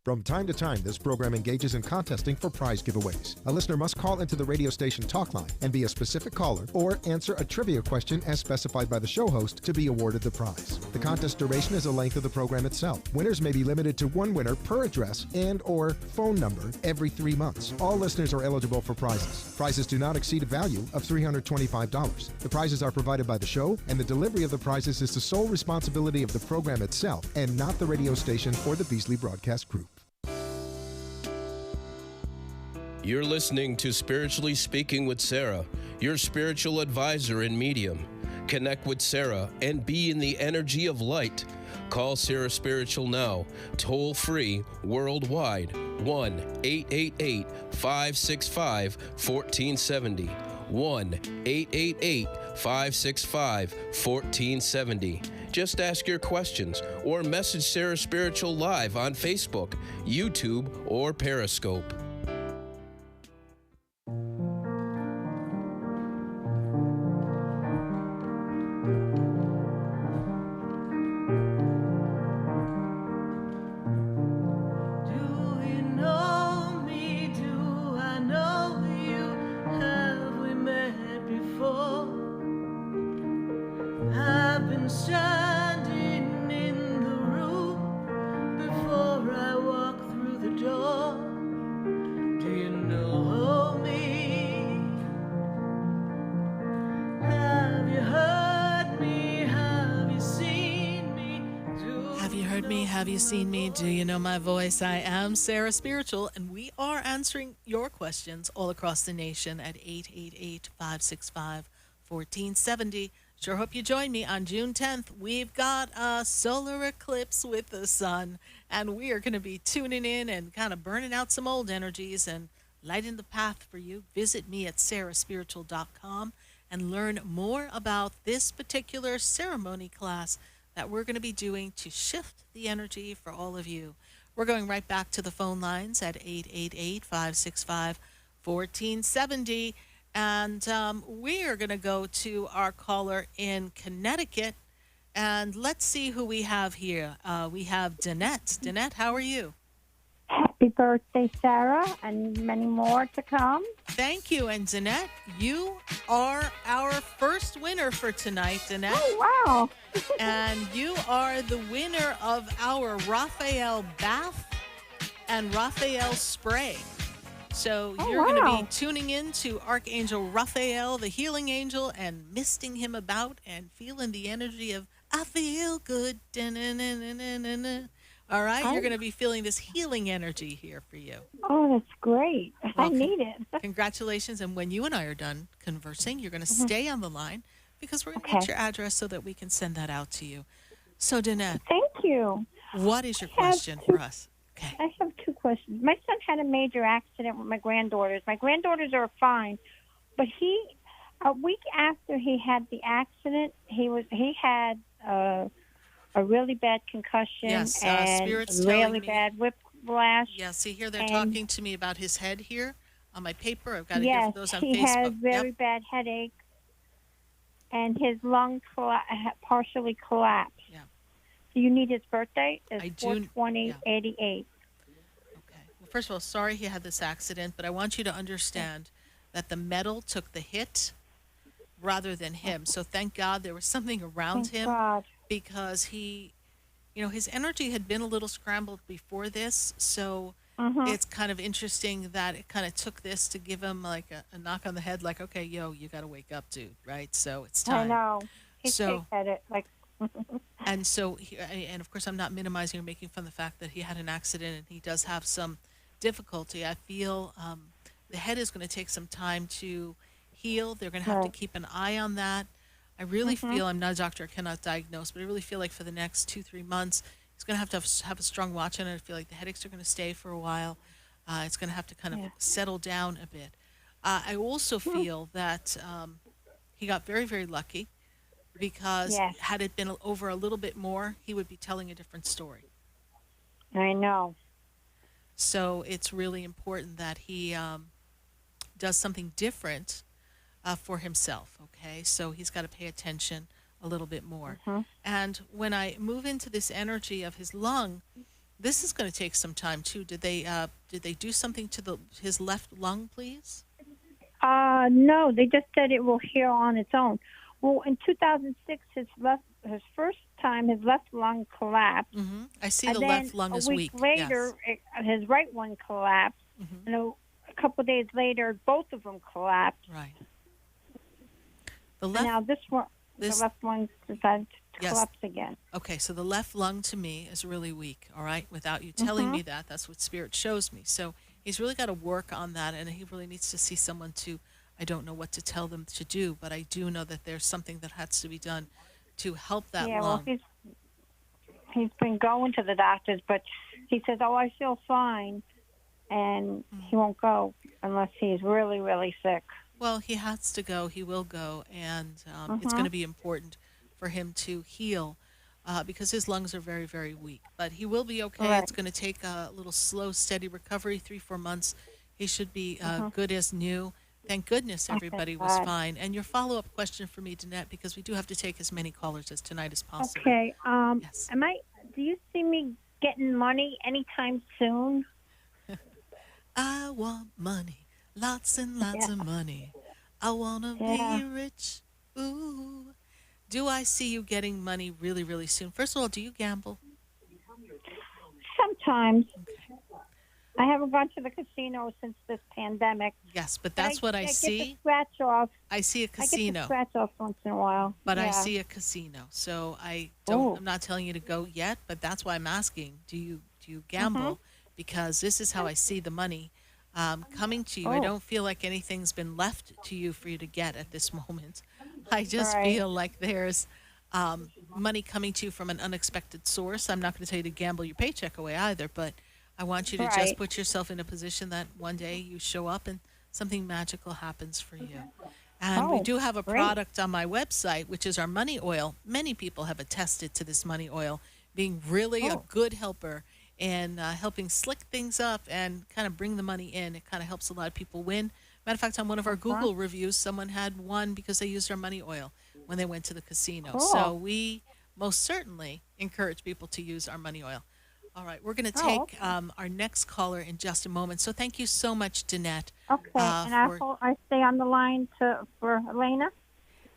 From time to time, this program engages in contesting for prize giveaways. A listener must call into the radio station talk line and be a specific caller or answer a trivia question as specified by the show host to be awarded the prize. The contest duration is the length of the program itself. Winners may be limited to one winner per address and or phone number every 3 months. All listeners are eligible for prizes. Prizes do not exceed a value of $325. The prizes are provided by the show, and the delivery of the prizes is the sole responsibility of the program itself and not the radio station or the Beasley Broadcast Group. You're listening to Spiritually Speaking with Sarah, your spiritual advisor and medium. Connect with Sarah and be in the energy of light. Call Sarah Spiritual now, toll free, worldwide, 1-888-565-1470. 1-888-565-1470. Just ask your questions or message Sarah Spiritual live on Facebook, YouTube, or Periscope. Have you seen me? Do you know my voice? I am Sarah Spiritual, and we are answering your questions all across the nation at 888-565-1470. Sure hope you join me on June 10th. We've got a solar eclipse with the sun, and we are going to be tuning in and kind of burning out some old energies and lighting the path for you. Visit me at SarahSpiritual.com and learn more about this particular ceremony class that we're going to be doing to shift the energy for all of you. We're going right back to the phone lines at 888-565-1470. And we are going to go to our caller in Connecticut. And let's see who we have here. We have Danette. Danette, how are you? Happy birthday, Sarah, and many more to come. Thank you. And Danette, you are our first winner for tonight, Danette. Oh, wow. And you are the winner of our Raphael bath and Raphael spray. So you're going to be tuning in to Archangel Raphael, the healing angel, and misting him about and feeling the energy of, I feel good. Da-na-na-na-na-na. All right, you're going to be feeling this healing energy here for you. Oh, that's great. I need it. Congratulations. And when you and I are done conversing, you're going to stay on the line because we're going to get your address so that we can send that out to you. So, Danette. Thank you. What is your question for us? Okay. I have two questions. My son had a major accident with my granddaughters. My granddaughters are fine, but a week after he had the accident, he had a really bad concussion and Spirit's really bad whiplash. Yeah, see here, they're talking to me about his head here. on my paper. I've got it here Yes, for those on he Facebook. has very bad headache, and his lung partially collapsed. Yeah. Do you need his birthday? It's I do. 4/20/88. Okay. Well, first of all, sorry he had this accident, but I want you to understand that the metal took the hit rather than him. So thank God there was something around Thank him, God. because he, his energy had been a little scrambled before this. So it's kind of interesting that it kind of took this to give him like a knock on the head, like, okay, yo, you got to wake up, dude, right? So it's I time. know. He's So- at it like. And so, and of course, I'm not minimizing or making fun of the fact that he had an accident and he does have some difficulty. I feel the head is going to take some time to heal. They're going to have to keep an eye on that. I really feel, I'm not a doctor, I cannot diagnose, but I really feel like for the next 2-3 months, he's going to have a strong watch on it. I feel like the headaches are going to stay for a while. It's going to have to kind of settle down a bit. I also feel that he got very, very lucky, because had it been over a little bit more, he would be telling a different story. I know. So it's really important that he does something different for himself, okay? So he's got to pay attention a little bit more. And when I move into this energy of his lung, this is going to take some time too. Did they do something to his left lung, please? No, they just said it will heal on its own. Well, in 2006, his first time, his left lung collapsed. I see And the then left lung is a weak. week later, his right one collapsed. And a couple of days later, both of them collapsed. Right. And now the left one decided to collapse again. Okay, so the left lung to me is really weak, all right? Without you telling me that, that's what Spirit shows me. So he's really got to work on that, and he really needs to see someone to, I don't know what to tell them to do, but I do know that there's something that has to be done to help that lung. Well, he's been going to the doctors, but he says, "Oh, I feel fine," and he won't go unless he's really, really sick. Well, he has to go. He will go, and it's going to be important for him to heal because his lungs are very, very weak. But he will be okay. Right. It's going to take a little slow, steady recovery, 3-4 months. He should be good as new. Thank goodness everybody was fine. And your follow-up question for me, Danette, because we do have to take as many callers as tonight as possible. Okay. Yes. Do you see me getting money anytime soon? I want money, lots and lots of money. I want to be rich. Ooh. Do I see you getting money really, really soon? First of all, do you gamble? Sometimes. Okay. I haven't gone to the casino since this pandemic. Yes, but that's what I see. Get the scratch off. I see a I get casino. the scratch off once in a while. But I Yeah. see a casino. So I'm not telling you to go yet, but that's why I'm asking. Do you gamble? Because this is how I see the money coming to you. I don't feel like anything's been left to you for you to get at this moment. I just feel like there's money coming to you from an unexpected source. I'm not going to tell you to gamble your paycheck away either, but I want you to just put yourself in a position that one day you show up and something magical happens for you. And we do have a product on my website, which is our money oil. Many people have attested to this money oil being really a good helper in helping slick things up and kind of bring the money in. It kind of helps a lot of people win. Matter of fact, on one of our Google reviews, someone had won because they used our money oil when they went to the casino. So we most certainly encourage people to use our money oil. All right, we're going to take our next caller in just a moment. So thank you so much, Danette. Okay, and I stay on the line for Elena?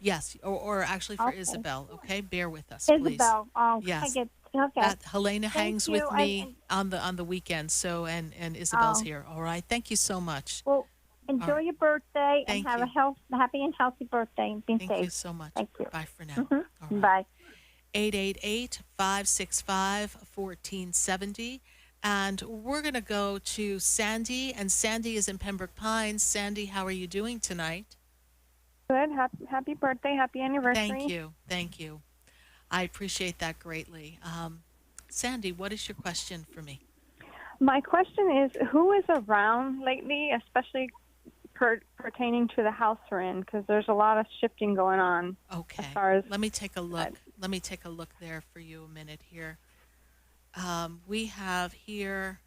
Yes, or actually for Isabel. Okay, bear with us, please. Isabel. Oh, yes. Okay. Helena hangs with me on the weekend. So and Isabel's here. All right, thank you so much. Well, enjoy your birthday and have a happy and healthy birthday and be safe. Thank you so much. Thank you. Bye for now. All right. Bye. 888-565-1470. And we're going to go to Sandy, and Sandy is in Pembroke Pines. Sandy, how are you doing tonight? Good. Happy birthday. Happy anniversary. Thank you. I appreciate that greatly. Sandy, what is your question for me? My question is, who is around lately, especially pertaining to the house we're in, because there's a lot of shifting going on. Okay. As far as Let me take a look. Let me take a look there for you a minute here. We have here,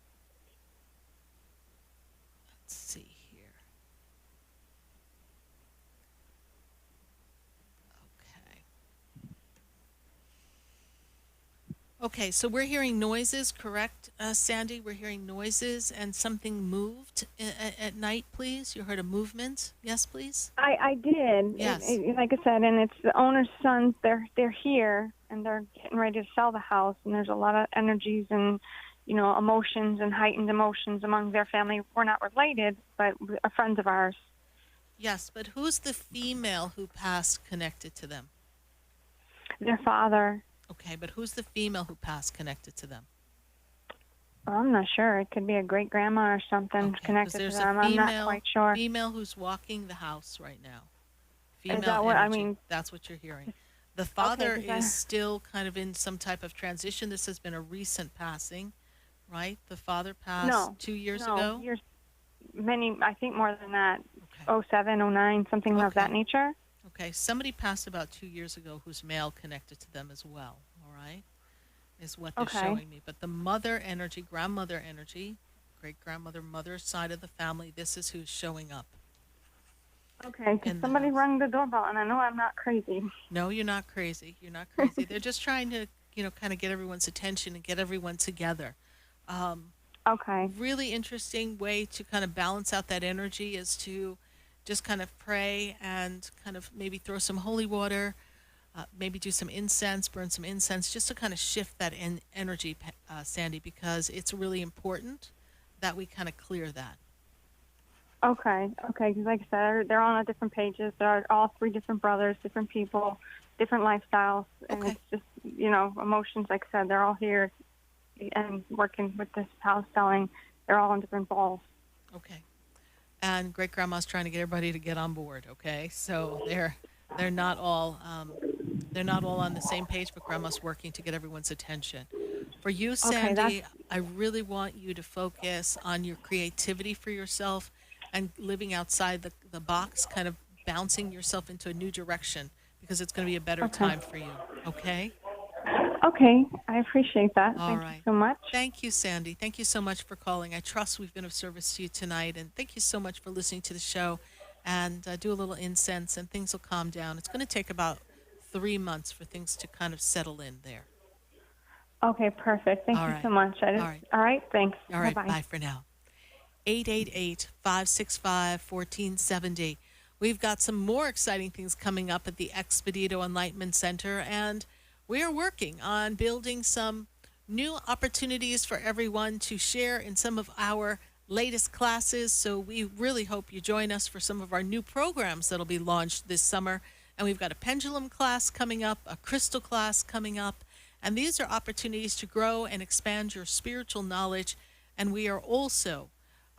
let's see here. Okay, so we're hearing noises, correct, Sandy? We're hearing noises and something moved at night, please. You heard a movement. Yes, please. I did. Yes. Like I said, and it's the owner's sons. They're here and they're getting ready to sell the house. And there's a lot of energies and emotions and heightened emotions among their family. We're not related, but are friends of ours. Yes, but who's the female who passed connected to them? Their father. Okay, but who's the female who passed connected to them? I'm not sure. It could be a great grandma or something connected to them. I'm not quite sure. Female who's walking the house right now. Female Is that what energy. I mean? That's what you're hearing. The father is still kind of in some type of transition. This has been a recent passing, right? The father passed 2 years ago? I think more than that. Okay. 07, 09, something of that nature. Okay, somebody passed about 2 years ago who's male connected to them as well, all right, is what they're showing me. But the mother energy, grandmother energy, great-grandmother, mother side of the family, this is who's showing up. Okay, because somebody rang the doorbell, and I know I'm not crazy. No, you're not crazy. You're not crazy. They're just trying to, kind of get everyone's attention and get everyone together. Okay. Really interesting way to kind of balance out that energy is to just kind of pray and kind of maybe throw some holy water, maybe do some incense, burn some incense, just to kind of shift that energy, Sandy, because it's really important that we kind of clear that. Okay, because like I said, they're on different pages. They're all three different brothers, different people, different lifestyles, and it's just, emotions, like I said, they're all here and working with this house selling. They're all on different balls. Okay. And great grandma's trying to get everybody to get on board. Okay, so they're not all on the same page, but grandma's working to get everyone's attention. For you, Sandy, I really want you to focus on your creativity for yourself and living outside the box, kind of bouncing yourself into a new direction, because it's going to be a better time for you. Okay. Okay, I appreciate that. Thank you so much. Thank you, Sandy. Thank you so much for calling. I trust we've been of service to you tonight, and thank you so much for listening to the show. And do a little incense, and things will calm down. It's going to take about 3 months for things to kind of settle in there. Okay, perfect. Thank you so much. All right, thanks. All right, bye-bye. Bye for now. 888-565-1470. We've got some more exciting things coming up at the Expedito Enlightenment Center, and we are working on building some new opportunities for everyone to share in some of our latest classes. So we really hope you join us for some of our new programs that'll be launched this summer. And we've got a pendulum class coming up, a crystal class coming up. And these are opportunities to grow and expand your spiritual knowledge. And we are also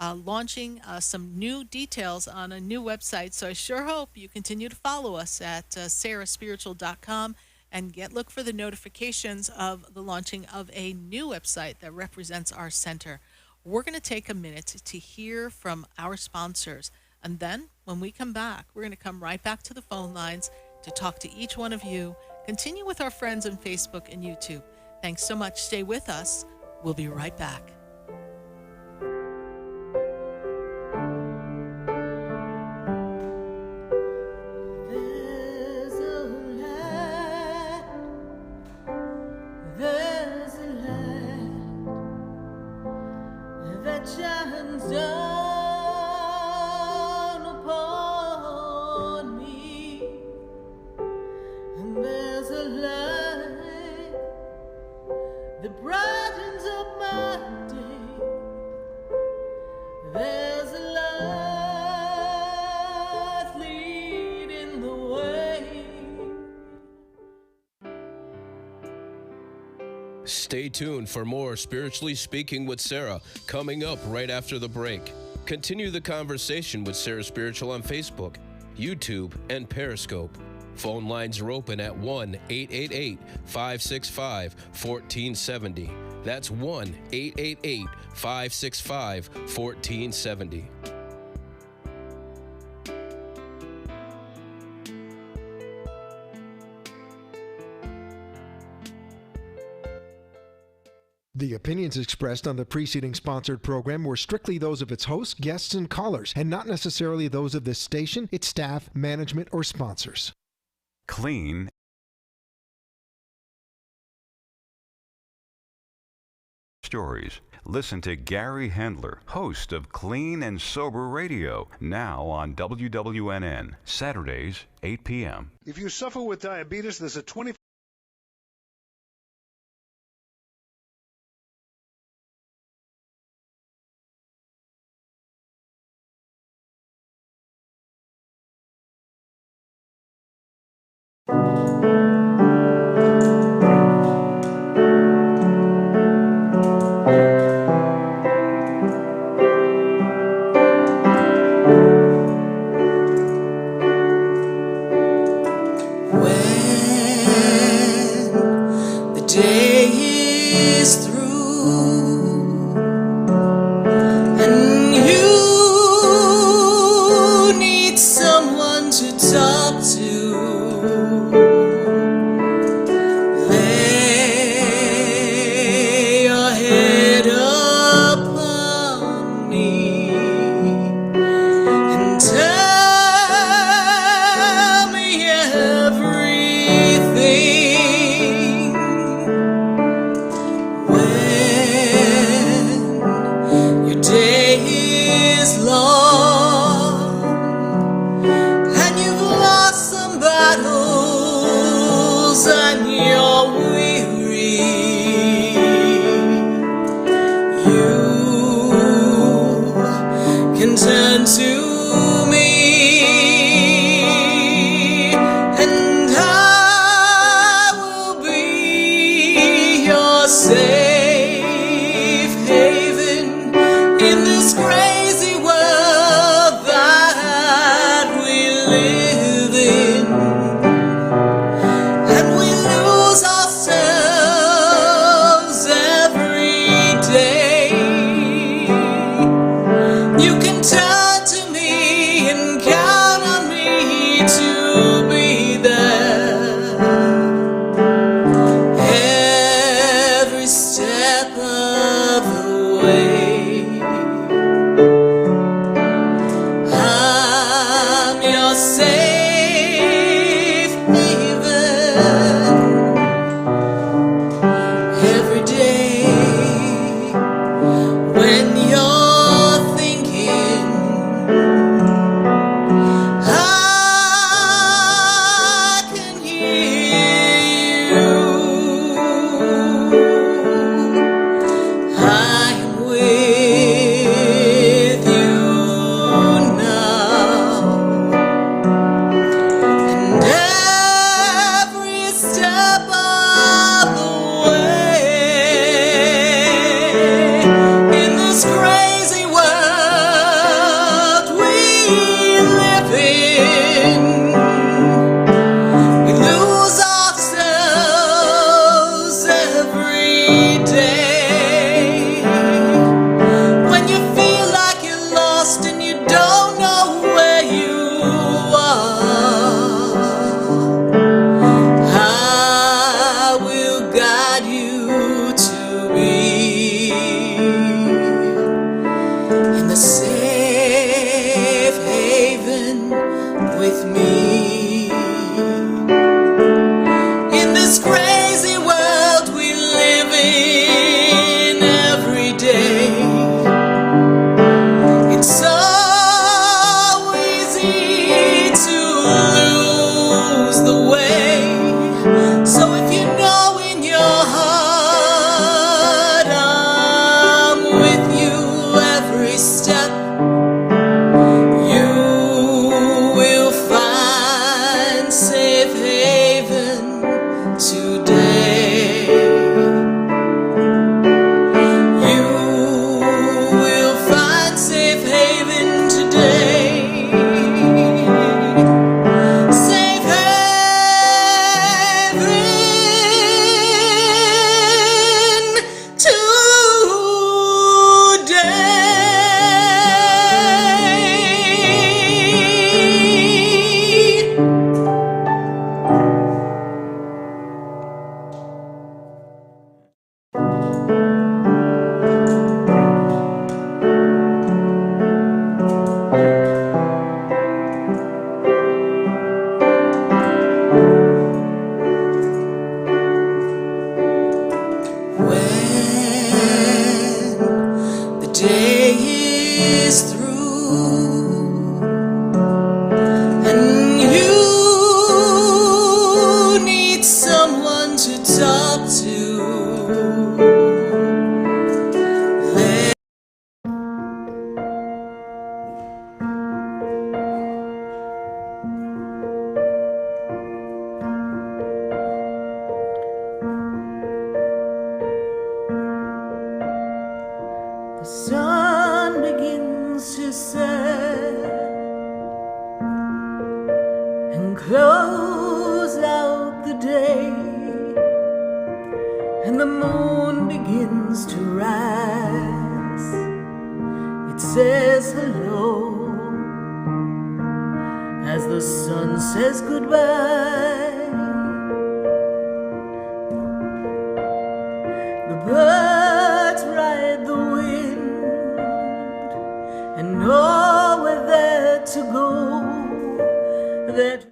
launching some new details on a new website. So I sure hope you continue to follow us at SarahSpiritual.com. and look for the notifications of the launching of a new website that represents our center. We're going to take a minute to hear from our sponsors. And then when we come back, we're going to come right back to the phone lines to talk to each one of you. Continue with our friends on Facebook and YouTube. Thanks so much. Stay with us. We'll be right back. Shines down upon me, and there's a light that brightens up my day. There's a light leading the way. Stay tuned for more Spiritually Speaking with Sarah coming up right after the break. Continue the conversation with Sarah Spiritual on Facebook, YouTube, and Periscope. Phone lines are open at 1-888-565-1470. That's 1-888-565-1470. The opinions expressed on the preceding sponsored program were strictly those of its hosts, guests, and callers, and not necessarily those of this station, its staff, management, or sponsors. Clean stories. Listen to Gary Handler, host of Clean and Sober Radio, now on WWNN, Saturdays, 8 p.m. If you suffer with diabetes, there's a 24 step you will find. and close out the day, and the moon begins to rise. It says hello as the sun says goodbye. The birds ride the wind and know where they're to go. That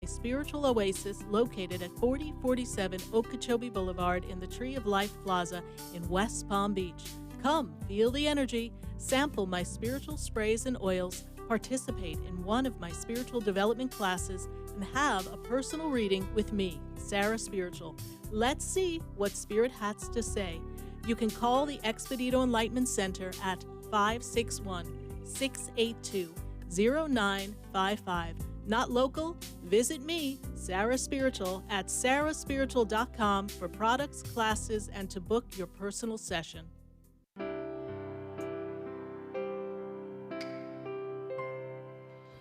A spiritual oasis located at 4047 Okeechobee Boulevard in the Tree of Life Plaza in West Palm Beach. Come, feel the energy, sample my spiritual sprays and oils, participate in one of my spiritual development classes, and have a personal reading with me, Sarah Spiritual. Let's see what Spirit has to say. You can call the Expedito Enlightenment Center at 561-682-0955. Not local? Visit me, Sarah Spiritual, at sarahspiritual.com for products, classes, and to book your personal session.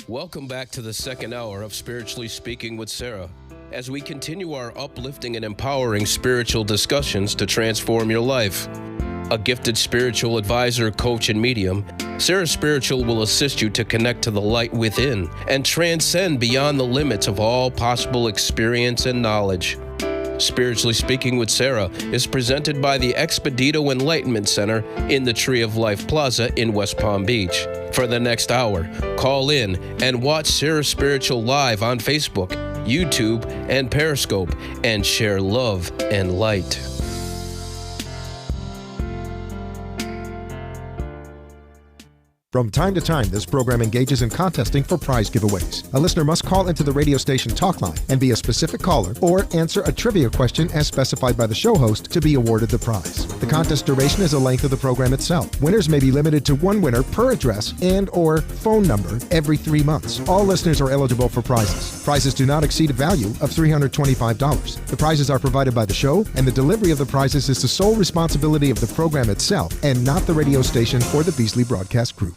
Welcome back to the second hour of Spiritually Speaking with Sarah, as we continue our uplifting and empowering spiritual discussions to transform your life. A gifted spiritual advisor, coach, and medium, Sarah Spiritual will assist you to connect to the light within and transcend beyond the limits of all possible experience and knowledge. Spiritually Speaking with Sarah is presented by the Expedito Enlightenment Center in the Tree of Life Plaza in West Palm Beach. For the next hour, call in and watch Sarah Spiritual live on Facebook, YouTube, and Periscope, and share love and light. From time to time, this program engages in contesting for prize giveaways. A listener must call into the radio station talk line and be a specific caller or answer a trivia question as specified by the show host to be awarded the prize. The contest duration is the length of the program itself. Winners may be limited to one winner per address and or phone number every 3 months. All listeners are eligible for prizes. Prizes do not exceed a value of $325. The prizes are provided by the show, and the delivery of the prizes is the sole responsibility of the program itself and not the radio station or the Beasley Broadcast Group.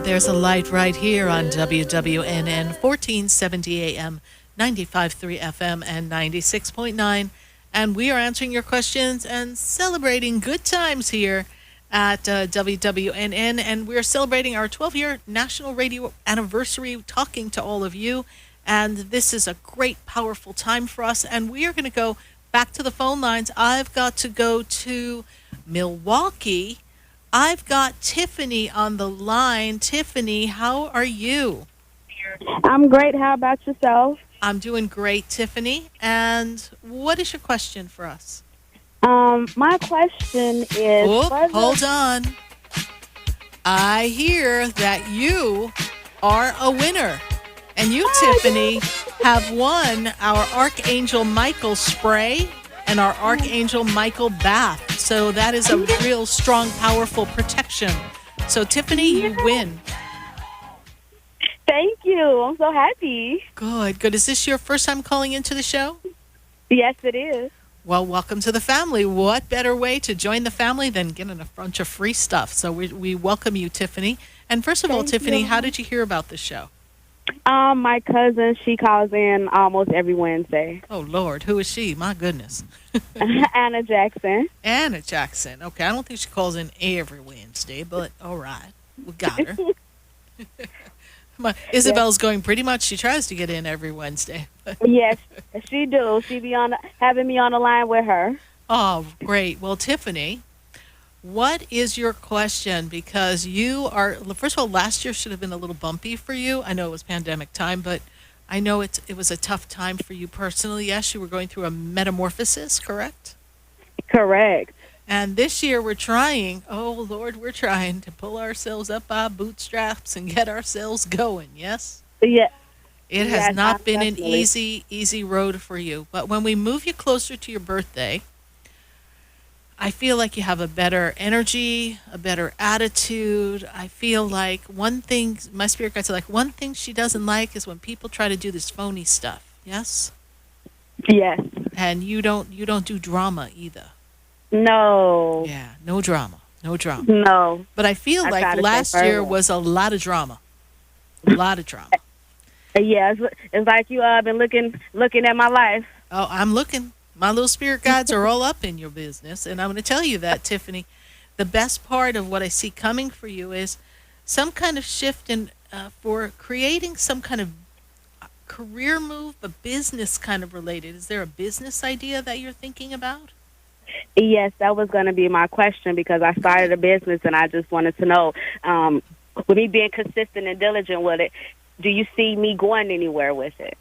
There's a light right here on WWNN 1470 AM, 95.3 FM, and 96.9. And we are answering your questions and celebrating good times here at WWNN. And we're celebrating our 12-year national radio anniversary, talking to all of you. And this is a great, powerful time for us. And we are going to go back to the phone lines. I've got to go to Milwaukee. I've got Tiffany on the line. Tiffany, how are you? I'm great. How about yourself? I'm doing great, Tiffany. And what is your question for us? My question is... Hold on. I hear that you are a winner. And you, Tiffany, have won our Archangel Michael spray and our Archangel Michael bath. So that is a real strong, powerful protection. So, Tiffany, you win. Thank you. I'm so happy. Good, good. Is this your first time calling into the show? Yes, it is. Well, welcome to the family. What better way to join the family than getting a bunch of free stuff? So we welcome you, Tiffany. And first of all, Tiffany, how did you hear about the show? My cousin, she calls in almost every Wednesday. Oh, Lord. Who is she? My goodness. Anna Jackson. Anna Jackson. Okay, I don't think she calls in every Wednesday, but all right. We got her. Isabel's going pretty much. She tries to get in every Wednesday. Yes, she do. She be having me on the line with her. Oh, great. Well, Tiffany, what is your question? Because you are, first of all, last year should have been a little bumpy for you. I know it was pandemic time, but I know it was a tough time for you personally. Yes, you were going through a metamorphosis, correct? Correct. And this year we're trying, oh Lord, we're trying to pull ourselves up by bootstraps and get ourselves going, yes? Yeah. It has not been definitely. an easy road for you. But when we move you closer to your birthday, I feel like you have a better energy, a better attitude. I feel like one thing, my spirit guides are like, one thing she doesn't like is when people try to do this phony stuff. Yes? Yes. And you don't do drama either. No. Yeah, no drama. No drama. No. But I feel I like gotta last say year further. was a lot of drama. A lot of drama. Yeah, it's like you been looking at my life. Oh, I'm looking. My little spirit guides are all up in your business. And I'm going to tell you that, Tiffany, the best part of what I see coming for you is some kind of shift in for creating some kind of career move, but business kind of related. Is there a business idea that you're thinking about? Yes, that was going to be my question because I started a business and I just wanted to know, with me being consistent and diligent with it, do you see me going anywhere with it?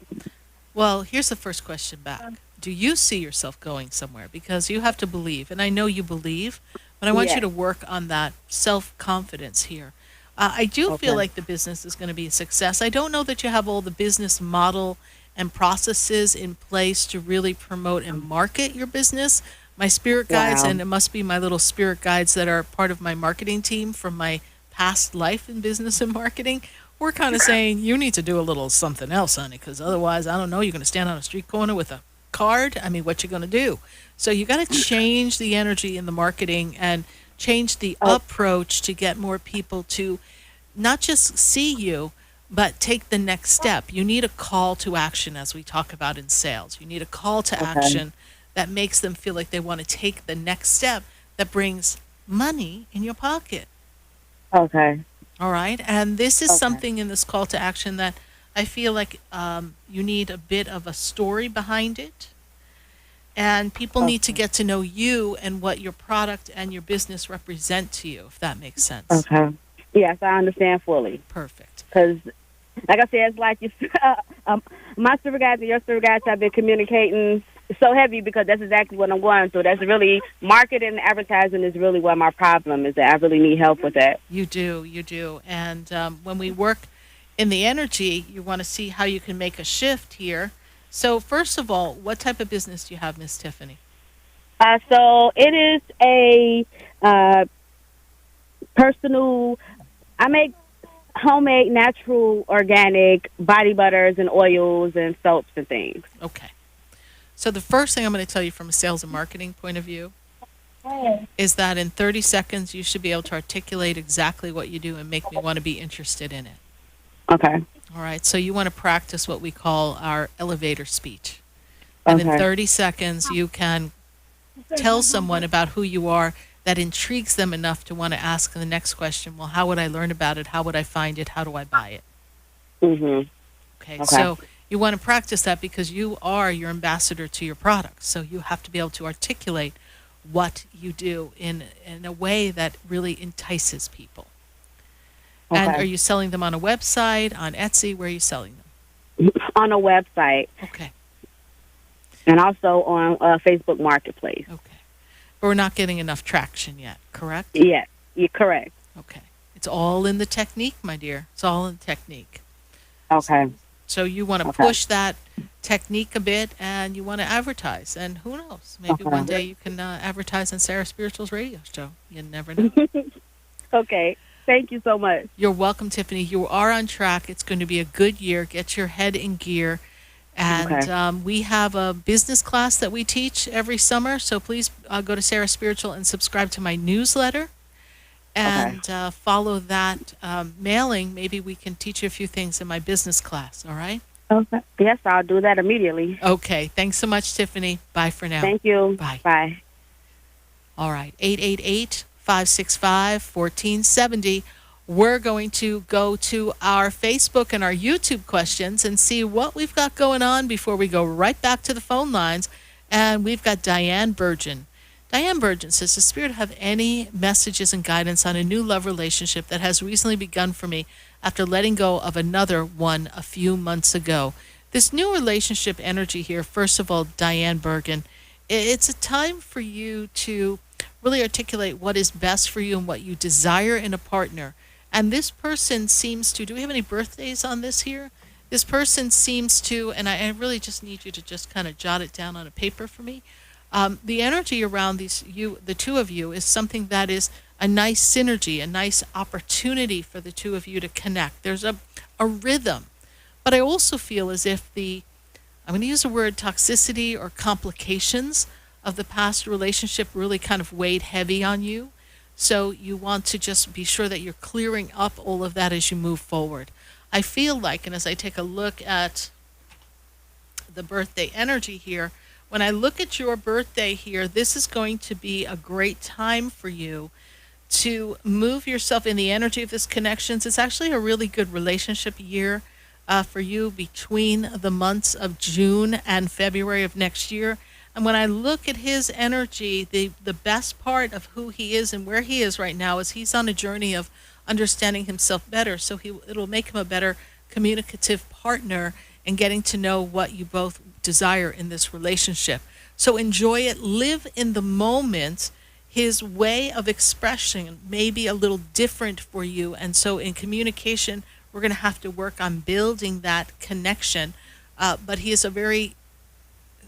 Well, here's the first question back. Do you see yourself going somewhere? Because you have to believe, and I know you believe, but I want you to work on that self-confidence here. I do feel like the business is going to be a success. I don't know that you have all the business model and processes in place to really promote and market your business. My spirit guides, and it must be my little spirit guides that are part of my marketing team from my past life in business and marketing, we're kind of saying, you need to do a little something else, honey, because otherwise, I don't know, you're going to stand on a street corner with a card. I mean, what you going to do? So you got to change the energy in the marketing and change the approach to get more people to not just see you, but take the next step. You need a call to action, as we talk about in sales. You need a call to action that makes them feel like they want to take the next step that brings money in your pocket. Okay. All right. And this is something in this call to action that I feel like you need a bit of a story behind it. And people need to get to know you and what your product and your business represent to you, if that makes sense. Okay. Yes, I understand fully. Perfect. Because, like I said, it's like you, my spirit guides and your spirit guides have been communicating so heavy because that's exactly what I'm going through. That's really, marketing and advertising is really what my problem is, that I really need help with that. You do. And when we work in the energy, you want to see how you can make a shift here. So first of all, what type of business do you have, Miss Tiffany? So it is a personal, I make homemade, natural, organic body butters and oils and soaps and things. Okay. So the first thing I'm going to tell you from a sales and marketing point of view is that in 30 seconds, you should be able to articulate exactly what you do and make me want to be interested in it. Okay. All right. So you want to practice what we call our elevator speech. And in 30 seconds, you can tell someone about who you are that intrigues them enough to want to ask the next question. Well, how would I learn about it? How would I find it? How do I buy it? Okay. So you want to practice that because you are your ambassador to your product. So you have to be able to articulate what you do in a way that really entices people. And are you selling them on a website, on Etsy? Where are you selling them? On a website. Okay. And also on Facebook Marketplace. Okay. But we're not getting enough traction yet, correct? Yes, you're correct. Okay. It's all in the technique, my dear. It's all in the technique. Okay. So you want to push that technique a bit, and you want to advertise. And who knows? Maybe one day you can advertise on Sarah Spiritual's radio show. You never know. Okay. Thank you so much. You're welcome, Tiffany. You are on track. It's going to be a good year. Get your head in gear. And we have a business class that we teach every summer. So please go to Sarah Spiritual and subscribe to my newsletter. And follow that mailing. Maybe we can teach you a few things in my business class, all right? Okay. Yes, I'll do that immediately. Okay. Thanks so much, Tiffany. Bye for now. Thank you. Bye. Bye. All right. 888-565-1470. we're going to go to our Facebook and our YouTube questions and see what we've got going on before we go right back to the phone lines. And we've got Diane Burgeon. Diane Burgeon says, does Spirit have any messages and guidance on a new love relationship that has recently begun for me after letting go of another one a few months ago? This new relationship energy here, first of all, Diane Burgeon, it's a time for you to really articulate what is best for you and what you desire in a partner. And this person seems to, do we have any birthdays on this here? This person seems to, and I really just need you to just kind of jot it down on a paper for me. The energy around the two of you is something that is a nice synergy, a nice opportunity for the two of you to connect. There's a rhythm. But I also feel as if I'm going to use the word toxicity or complications of the past relationship really kind of weighed heavy on you. So you want to just be sure that you're clearing up all of that as you move forward. I feel like, and as I take a look at the birthday energy here, when I look at your birthday here, this is going to be a great time for you to move yourself in the energy of this connections. It's actually a really good relationship year for you between the months of June and February of next year. And when I look at his energy, the best part of who he is and where he is right now is he's on a journey of understanding himself better. So it'll make him a better communicative partner and getting to know what you both desire in this relationship. So enjoy it, live in the moment. His way of expression may be a little different for you. And so in communication, we're going to have to work on building that connection. But he is a very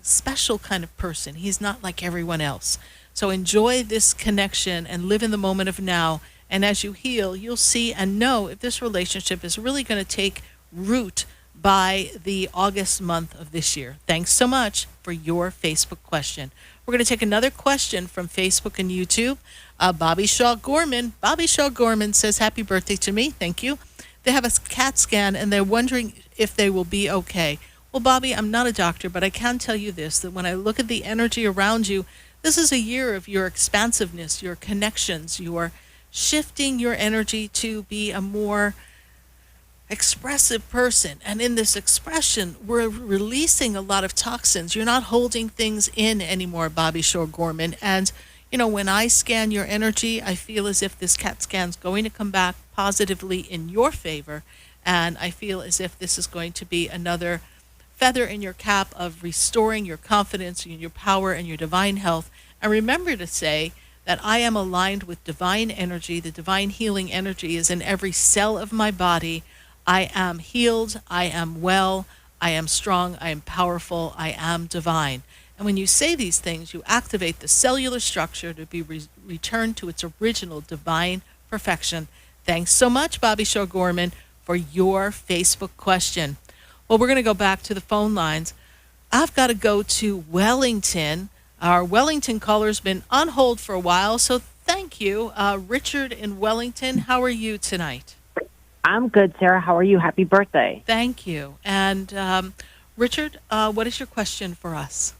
special kind of person. He's not like everyone else. So enjoy this connection and live in the moment of now. And as you heal, you'll see and know if this relationship is really going to take root by the August month of this year. Thanks so much for your Facebook question. We're going to take another question from Facebook and YouTube. Bobby Shaw Gorman. Bobby Shaw Gorman says, happy birthday to me. Thank you. They have a CAT scan and they're wondering if they will be okay. Well, Bobby, I'm not a doctor, but I can tell you this, that when I look at the energy around you, this is a year of your expansiveness, your connections, your shifting your energy to be a more expressive person. And in this expression, we're releasing a lot of toxins. You're not holding things in anymore, Bobby Shore Gorman. And, you know, when I scan your energy, I feel as if this CAT scan's going to come back positively in your favor. And I feel as if this is going to be another feather in your cap of restoring your confidence and your power and your divine health. And remember to say that I am aligned with divine energy. The divine healing energy is in every cell of my body. I am healed, I am well, I am strong, I am powerful, I am divine. And when you say these things, you activate the cellular structure to be returned to its original divine perfection. Thanks so much, Bobby Shaw Gorman, for your Facebook question. Well, we're going to go back to the phone lines. I've got to go to Wellington. Our Wellington caller's been on hold for a while, so thank you. Richard in Wellington, how are you tonight? I'm good, Sarah. How are you? Happy birthday. Thank you. And Richard, what is your question for us?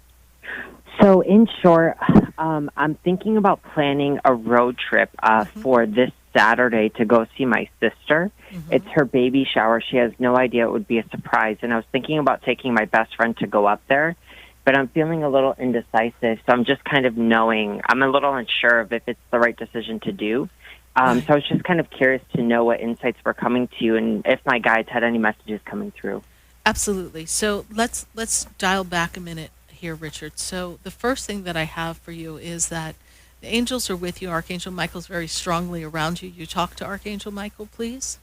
So in short, I'm thinking about planning a road trip for this Saturday to go see my sister. It's her baby shower. She has no idea it would be a surprise. And I was thinking about taking my best friend to go up there, but I'm feeling a little indecisive. So I'm just kind of I'm a little unsure of if it's the right decision to do. So I was just kind of curious to know what insights were coming to you and if my guides had any messages coming through. Absolutely. So let's dial back a minute here, Richard. So the first thing that I have for you is that the angels are with you. Archangel Michael's very strongly around you. You talk to Archangel Michael, please?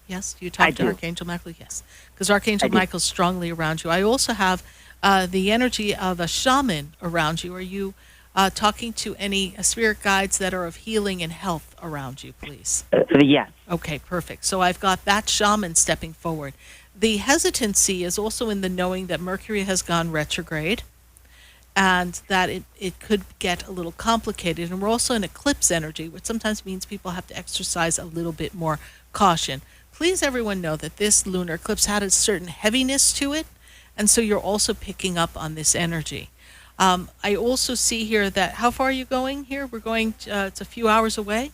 Yes? Do you talk to Archangel Michael? Yes. Because Archangel Michael's strongly around you. I also have the energy of a shaman around you. Are you talking to any spirit guides that are of healing and health around you, please? Yes. Okay, perfect. So I've got that shaman stepping forward. The hesitancy is also in the knowing that Mercury has gone retrograde and that it could get a little complicated. And we're also in eclipse energy, which sometimes means people have to exercise a little bit more caution. Please, everyone, know that this lunar eclipse had a certain heaviness to it, and so you're also picking up on this energy. I also see here that, how far are you going here? We're going, it's a few hours away?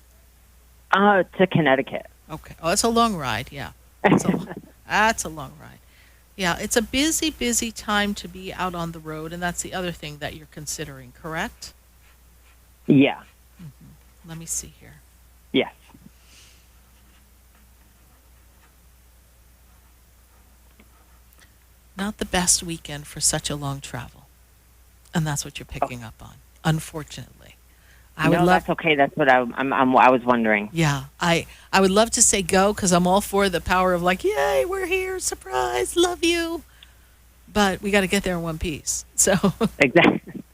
To Connecticut. Okay. Oh, it's a long ride. Yeah. That's a long ride. Yeah, it's a busy, busy time to be out on the road, and that's the other thing that you're considering, correct? Yeah. Let me see here. Yes. Not the best weekend for such a long travel, and that's what you're picking up on, unfortunately. That's okay. That's what I was wondering. Yeah, I would love to say go, because I'm all for the power of like, yay, we're here, surprise, love you. But we got to get there in one piece. So exactly.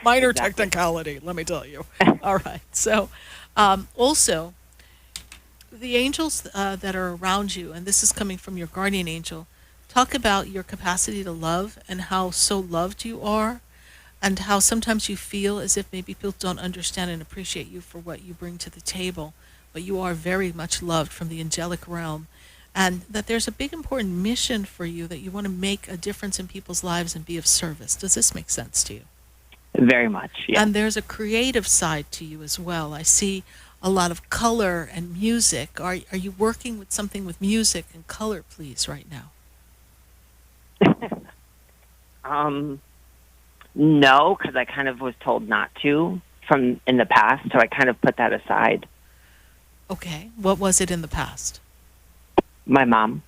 Minor technicality, let me tell you. All right. So also, the angels that are around you, and this is coming from your guardian angel, talk about your capacity to love and how so loved you are, and how sometimes you feel as if maybe people don't understand and appreciate you for what you bring to the table, but you are very much loved from the angelic realm, and that there's a big important mission for you, that you want to make a difference in people's lives and be of service. Does this make sense to you? Very much, yeah. And there's a creative side to you as well. I see a lot of color and music. Are you working with something with music and color, please, right now? No, because I kind of was told not to from in the past, so I kind of put that aside. Okay. What was it in the past? My mom.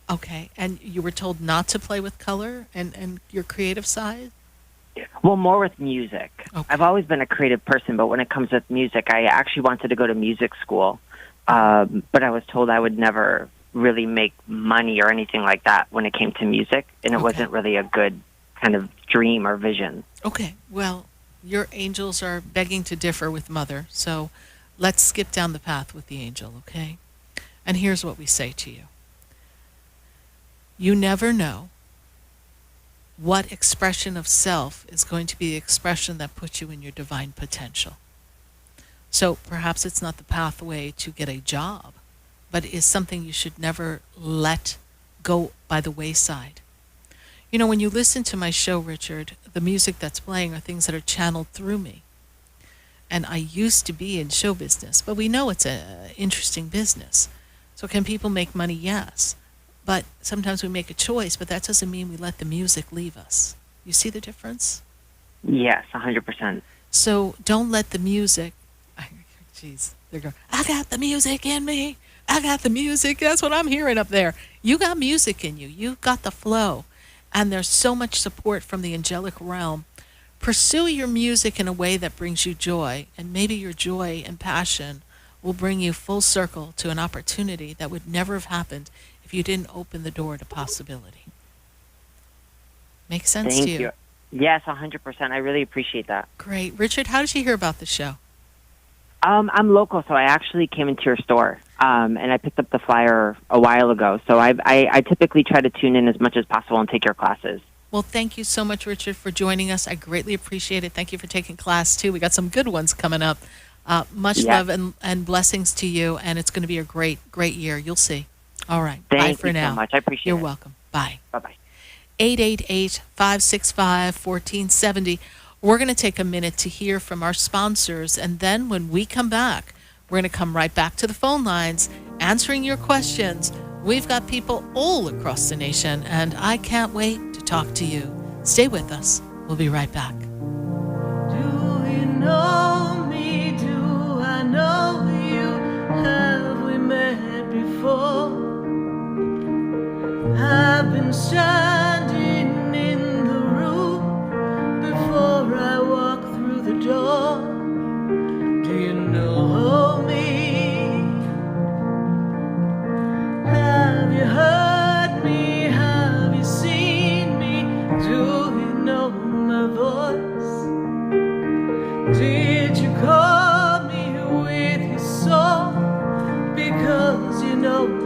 Okay. And you were told not to play with color and your creative side? Well, more with music. Okay. I've always been a creative person, but when it comes with music, I actually wanted to go to music school, but I was told I would never really make money or anything like that when it came to music, and it wasn't really a good kind of dream or vision. Okay. Well, your angels are begging to differ with Mother, so let's skip down the path with the angel, okay? And here's what we say to you. You never know what expression of self is going to be the expression that puts you in your divine potential. So perhaps it's not the pathway to get a job, but is something you should never let go by the wayside. You know, when you listen to my show, Richard, the music that's playing are things that are channeled through me. And I used to be in show business, but we know it's an interesting business. So can people make money? Yes. But sometimes we make a choice, but that doesn't mean we let the music leave us. You see the difference? Yes, 100%. So don't let the music, jeez, they're going, I got the music in me. I got the music. That's what I'm hearing up there. You got music in you. You've got the flow. And there's so much support from the angelic realm. Pursue your music in a way that brings you joy, and maybe your joy and passion will bring you full circle to an opportunity that would never have happened if you didn't open the door to possibility. Make sense to you? Thank you. Yes, 100%. I really appreciate that. Great. Richard, how did you hear about the show? I'm local, so I actually came into your store, and I picked up the flyer a while ago. So I typically try to tune in as much as possible and take your classes. Well, thank you so much, Richard, for joining us. I greatly appreciate it. Thank you for taking class, too. We got some good ones coming up. Much love and blessings to you, and it's going to be a great, great year. You'll see. All right. Bye for now. Thank you so much. I appreciate it. You're welcome. Bye. Bye-bye. 888-565-1470. We're going to take a minute to hear from our sponsors, and then when we come back, we're going to come right back to the phone lines, answering your questions. We've got people all across the nation, and I can't wait to talk to you. Stay with us. We'll be right back. Do you know me? Do I know you? Have we met before? I've been standing in the room before I walk through the door. Do you know me? Have you heard me? Have you seen me? Do you know my voice? Did you call me with your song? Because you know.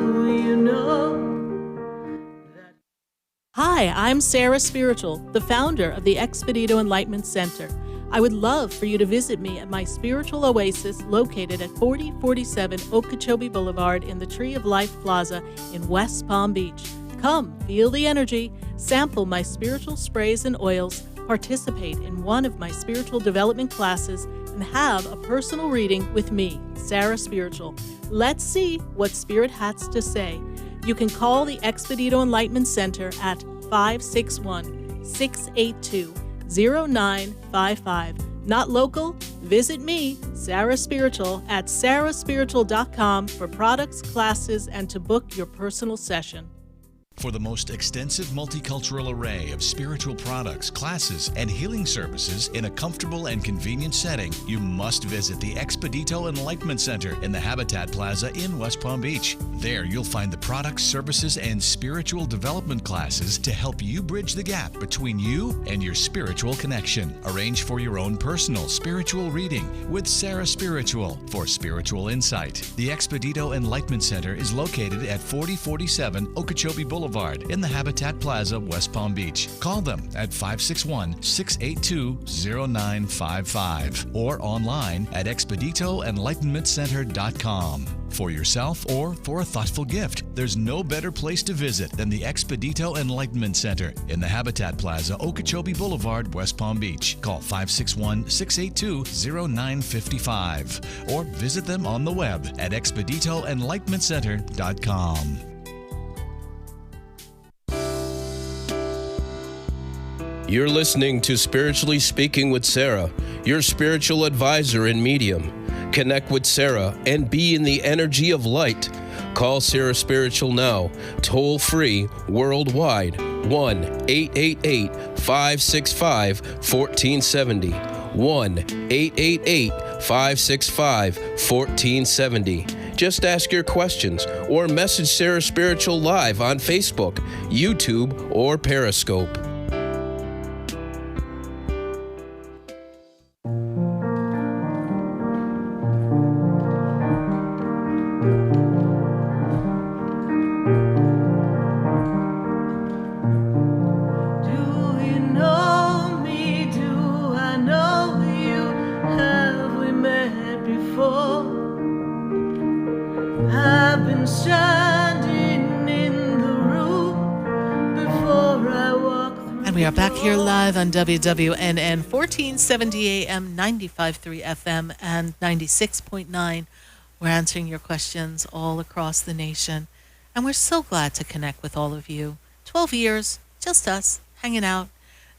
Hi, I'm SarahSpiritual, the founder of the Expedito Enlightenment Center. I would love for you to visit me at my spiritual oasis located at 4047 Okeechobee Boulevard in the Tree of Life Plaza in West Palm Beach. Come, feel the energy, sample my spiritual sprays and oils, participate in one of my spiritual development classes, and and have a personal reading with me, Sarah Spiritual. Let's see what Spirit has to say. You can call the Expedito Enlightenment Center at 561-682-0955. Not local? Visit me, Sarah Spiritual, at SarahSpiritual.com for products, classes, and to book your personal session. For the most extensive multicultural array of spiritual products, classes, and healing services in a comfortable and convenient setting, you must visit the Expedito Enlightenment Center in the Habitat Plaza in West Palm Beach. There you'll find the products, services, and spiritual development classes to help you bridge the gap between you and your spiritual connection. Arrange for your own personal spiritual reading with Sarah Spiritual for spiritual insight. The Expedito Enlightenment Center is located at 4047 Okeechobee Boulevard in the Habitat Plaza, West Palm Beach. Call them at 561-682-0955 or online at expeditoenlightenmentcenter.com. For yourself or for a thoughtful gift, there's no better place to visit than the Expedito Enlightenment Center in the Habitat Plaza, Okeechobee Boulevard, West Palm Beach. Call 561-682-0955 or visit them on the web at expeditoenlightenmentcenter.com. You're listening to Spiritually Speaking with Sarah, your spiritual advisor and medium. Connect with Sarah and be in the energy of light. Call Sarah Spiritual now, toll free, worldwide, 1-888-565-1470. 1-888-565-1470. Just ask your questions or message Sarah Spiritual live on Facebook, YouTube, or Periscope. On WWNN 1470 AM, 95.3 FM, and 96.9. We're answering your questions all across the nation. And we're so glad to connect with all of you. 12 years, just us, hanging out.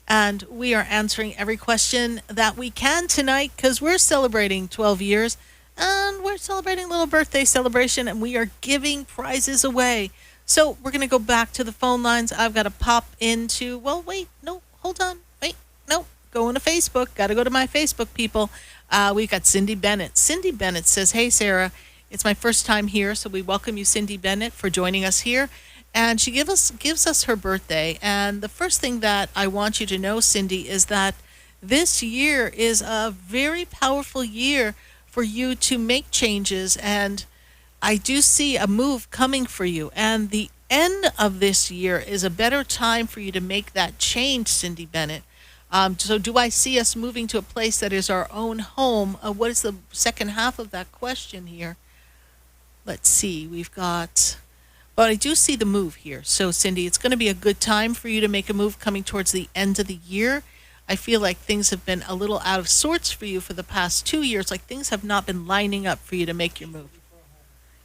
And we are answering every question that we can tonight because we're celebrating 12 years. And we're celebrating a little birthday celebration. And we are giving prizes away. So we're going to go back to the phone lines. I've got to pop into, well, wait, no. Hold on. Wait. No. Going to Facebook. Got to go to my Facebook, people. We've got Cindy Bennett. Cindy Bennett says, hey, Sarah, it's my first time here, so we welcome you, Cindy Bennett, for joining us here. And she gives us her birthday. And the first thing that I want you to know, Cindy, is that this year is a very powerful year for you to make changes. And I do see a move coming for you. And the end of this year is a better time for you to make that change, Cindy Bennett. So do I see us moving to a place that is our own home? What is the second half of that question here? Let's see. We've got, but I do see the move here. So, Cindy, it's going to be a good time for you to make a move coming towards the end of the year. I feel like things have been a little out of sorts for you for the past 2 years. Like things have not been lining up for you to make your move.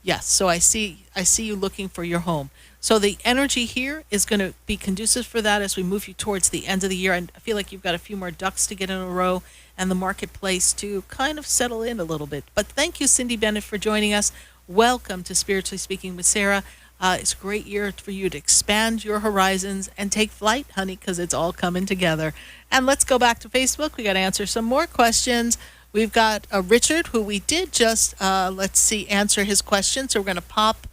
Yes, so I see you looking for your home. So the energy here is going to be conducive for that as we move you towards the end of the year. And I feel like you've got a few more ducks to get in a row and the marketplace to kind of settle in a little bit. But thank you, Cindy Bennett, for joining us. Welcome to Spiritually Speaking with Sarah. It's a great year for you to expand your horizons and take flight, honey, because it's all coming together. And let's go back to Facebook. We got to answer some more questions. We've got Richard, who we did just, answer his question. So we're going to pop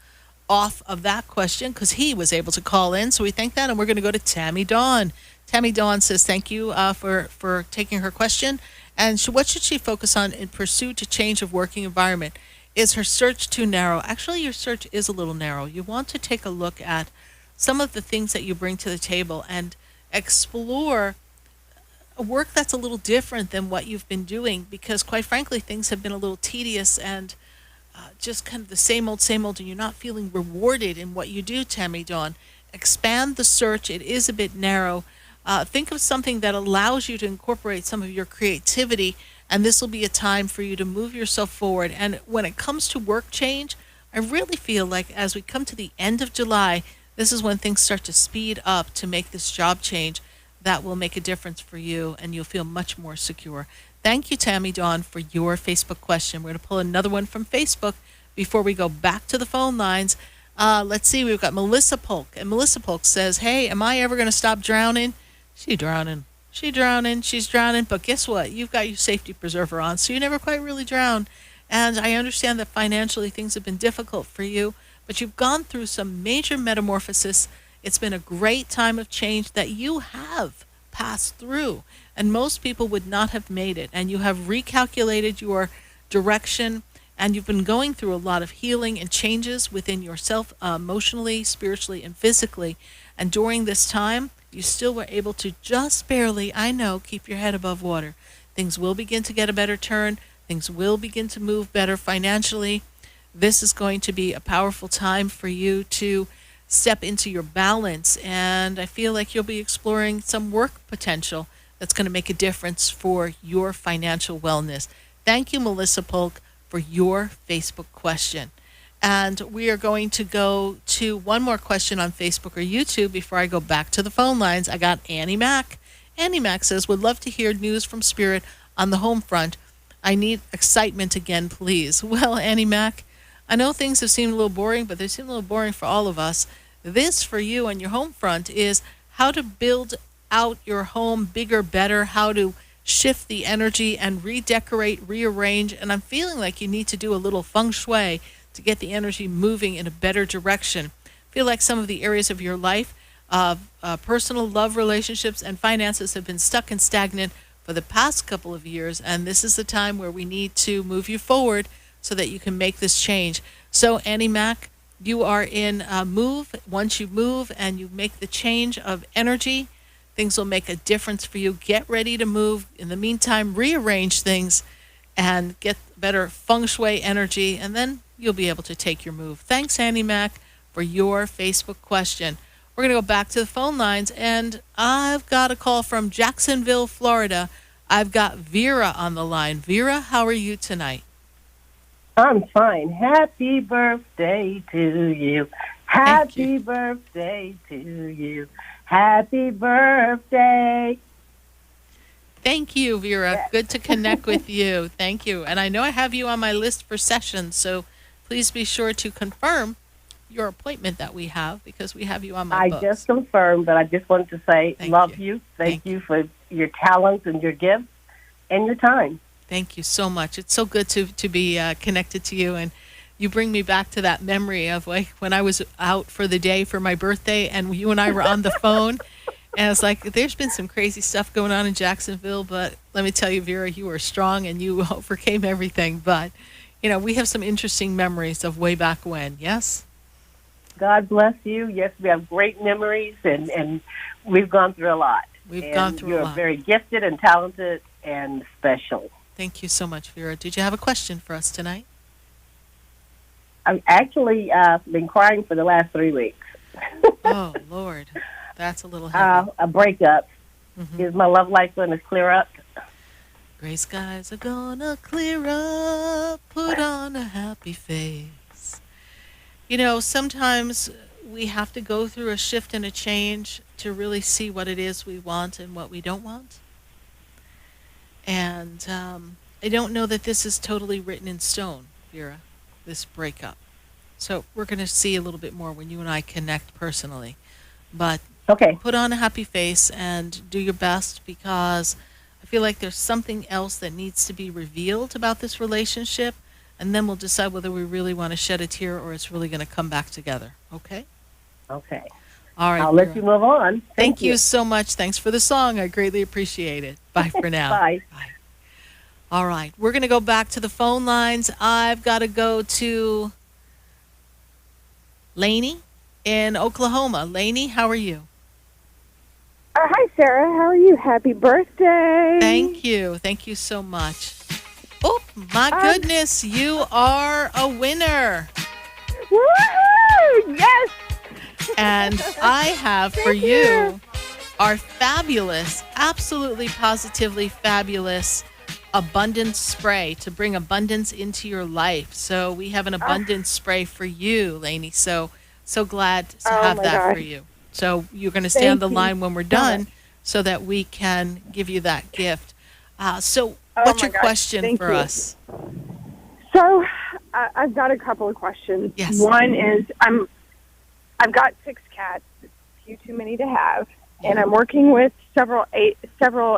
off of that question because he was able to call in. So we thank that. And we're going to go to Tammy Dawn. Tammy Dawn says, thank you for taking her question. And what should she focus on in pursuit to change of working environment? Is her search too narrow? Actually, your search is a little narrow. You want to take a look at some of the things that you bring to the table and explore a work that's a little different than what you've been doing, because quite frankly, things have been a little tedious and just kind of the same old, and you're not feeling rewarded in what you do, Tammy Dawn. Expand the search. It is a bit narrow. Think of something that allows you to incorporate some of your creativity And this will be a time for you to move yourself forward. And when it comes to work change, I really feel like as we come to the end of July, this is when things start to speed up to make this job change that will make a difference for you, and you'll feel much more secure. Thank you, Tammy Dawn, for your Facebook question. We're going to pull another one from Facebook before we go back to the phone lines. Let's see, we've got Melissa Polk. And Melissa Polk says, hey, am I ever going to stop drowning? She's drowning. She's drowning. But guess what? You've got your safety preserver on, so you never quite really drown. And I understand that financially things have been difficult for you, but you've gone through some major metamorphosis. It's been a great time of change that you have passed through, and most people would not have made it. And you have recalculated your direction, and you've been going through a lot of healing and changes within yourself, emotionally, spiritually, and physically. And during this time, you still were able to just barely, I know, keep your head above water. Things will begin to get a better turn. Things will begin to move better financially. This is going to be a powerful time for you to step into your balance, and I feel like you'll be exploring some work potential that's going to make a difference for your financial wellness. Thank you, Melissa Polk, for your Facebook question. And we are going to go to one more question on Facebook or YouTube before I go back to the phone lines. I got Annie Mack. Annie Mack says, would love to hear news from Spirit on the home front. I need excitement again, please. Well, Annie Mack, I know things have seemed a little boring, but they seem a little boring for all of us. This for you and your home front is how to build out your home bigger, better, how to shift the energy and redecorate, rearrange. And I'm feeling like you need to do a little feng shui to get the energy moving in a better direction. I feel like some of the areas of your life, personal love relationships and finances have been stuck and stagnant for the past couple of years. And this is the time where we need to move you forward so that you can make this change. So Annie Mack, you are in a move. Once you move and you make the change of energy, things will make a difference for you. Get ready to move. In the meantime, rearrange things and get better feng shui energy, and then you'll be able to take your move. Thanks, Annie Mack, for your Facebook question. We're going to go back to the phone lines, and I've got a call from Jacksonville, Florida. I've got Vera on the line. Vera, how are you tonight? I'm fine. Happy birthday to you. Happy birthday to you. Happy birthday. Thank you, Vera. Yes. Good to connect with you. Thank you. And I know I have you on my list for sessions, so please be sure to confirm your appointment that we have, because we have you on my books. I just confirmed, but I just wanted to say love you. Thank you for your talents and your gifts and your time. Thank you so much. It's so good to be connected to you, and you bring me back to that memory of like when I was out for the day for my birthday, and you and I were on the phone, and it's like there's been some crazy stuff going on in Jacksonville, but let me tell you, Vera, you were strong and you overcame everything. But you know, we have some interesting memories of way back when. Yes. God bless you. Yes, we have great memories, and we've gone through a lot. We've gone through a lot. You're very gifted and talented and special. Thank you so much, Vera. Did you have a question for us tonight? I've actually been crying for the last 3 weeks. Oh, Lord. That's a little heavy. A breakup. Is my love life going to clear up? Gray skies are going to clear up. Put on a happy face. You know, sometimes we have to go through a shift and a change to really see what it is we want and what we don't want. And I don't know that this is totally written in stone, Vera, this breakup. So we're going to see a little bit more when you and I connect personally. But put on a happy face and do your best, because I feel like there's something else that needs to be revealed about this relationship, and then we'll decide whether we really want to shed a tear or it's really going to come back together. Okay? Okay. All right. I'll let you move on. Thank you so much. Thanks for the song. I greatly appreciate it. Bye for now. Bye. Bye. All right. We're going to go back to the phone lines. I've got to go to Lainey in Oklahoma. Lainey, how are you? Hi, Sarah. How are you? Happy birthday. Thank you. Thank you so much. Oh, my goodness. You are a winner. Woohoo! Yes. And I have for you our fabulous, absolutely positively fabulous abundance spray to bring abundance into your life. So we have an abundance spray for you, Lainey. So glad to have that for you. So you're going to stay on the line when we're done so that we can give you that gift. So what's your question for us? So I've got a couple of questions. Yes. One is I've got 6 cats, a few too many to have, and I'm working with several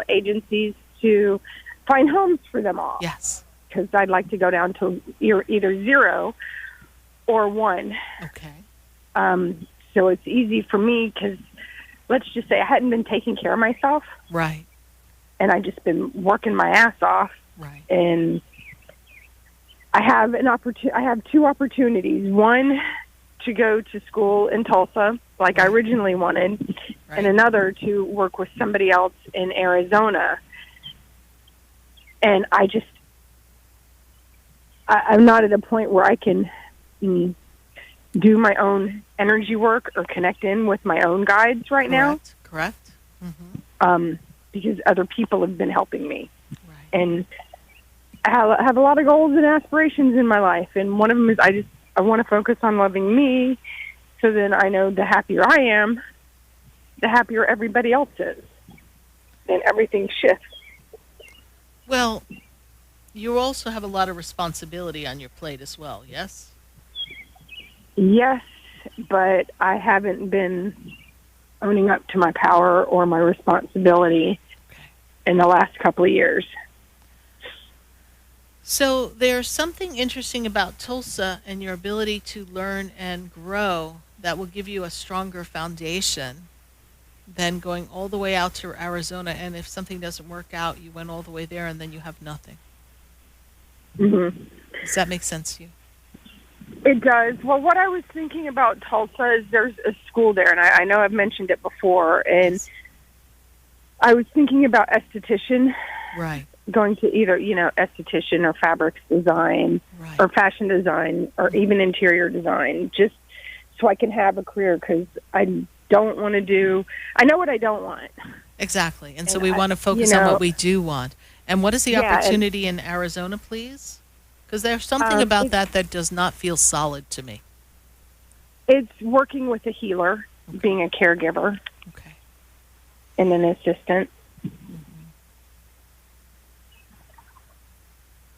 agencies to find homes for them all. Yes. Because I'd like to go down to either 0 or 1. Okay. So it's easy for me because let's just say I hadn't been taking care of myself. Right. And I just been working my ass off. Right. And I have I have 2 opportunities. One, to go to school in Tulsa, like I originally wanted, and another to work with somebody else in Arizona. And I'm not at a point where I can do my own energy work or connect in with my own guides right now. Correct. Mm-hmm. Because other people have been helping me. Right. And I have a lot of goals and aspirations in my life. And one of them is I want to focus on loving me, so then I know the happier I am, the happier everybody else is. And everything shifts. Well, you also have a lot of responsibility on your plate as well, yes? Yes, but I haven't been owning up to my power or my responsibility in the last couple of years. So there's something interesting about Tulsa and your ability to learn and grow that will give you a stronger foundation than going all the way out to Arizona. And if something doesn't work out, you went all the way there and then you have nothing. Mm-hmm. Does that make sense to you? It does. Well, what I was thinking about Tulsa is there's a school there, and I know I've mentioned it before, and I was thinking about esthetician. Right. Going to either, esthetician or fabrics design or fashion design or even interior design, just so I can have a career, because I don't want to I know what I don't want. Exactly. And so we want to focus on what we do want. And what is the opportunity in Arizona, please? Because there's something about that does not feel solid to me. It's working with a healer, being a caregiver, and an assistant.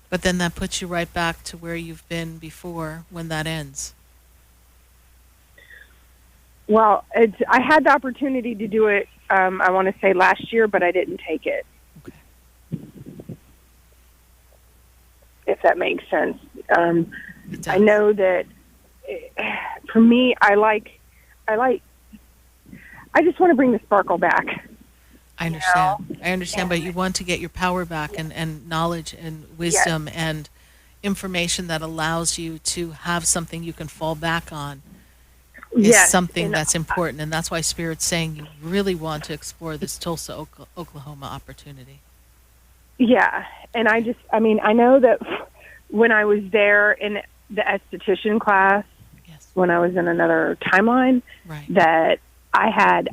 But then that puts you right back to where you've been before when that ends. Well, I had the opportunity to do it, I want to say last year, but I didn't take it. Okay. If that makes sense. I know that for me, I just want to bring the sparkle back. I understand. I understand, but you want to get your power back and knowledge and wisdom and information that allows you to have something you can fall back on is something that's important. And that's why Spirit's saying you really want to explore this Tulsa, Oklahoma opportunity. Yeah. And I know that when I was there in the esthetician class, when I was in another timeline, that I had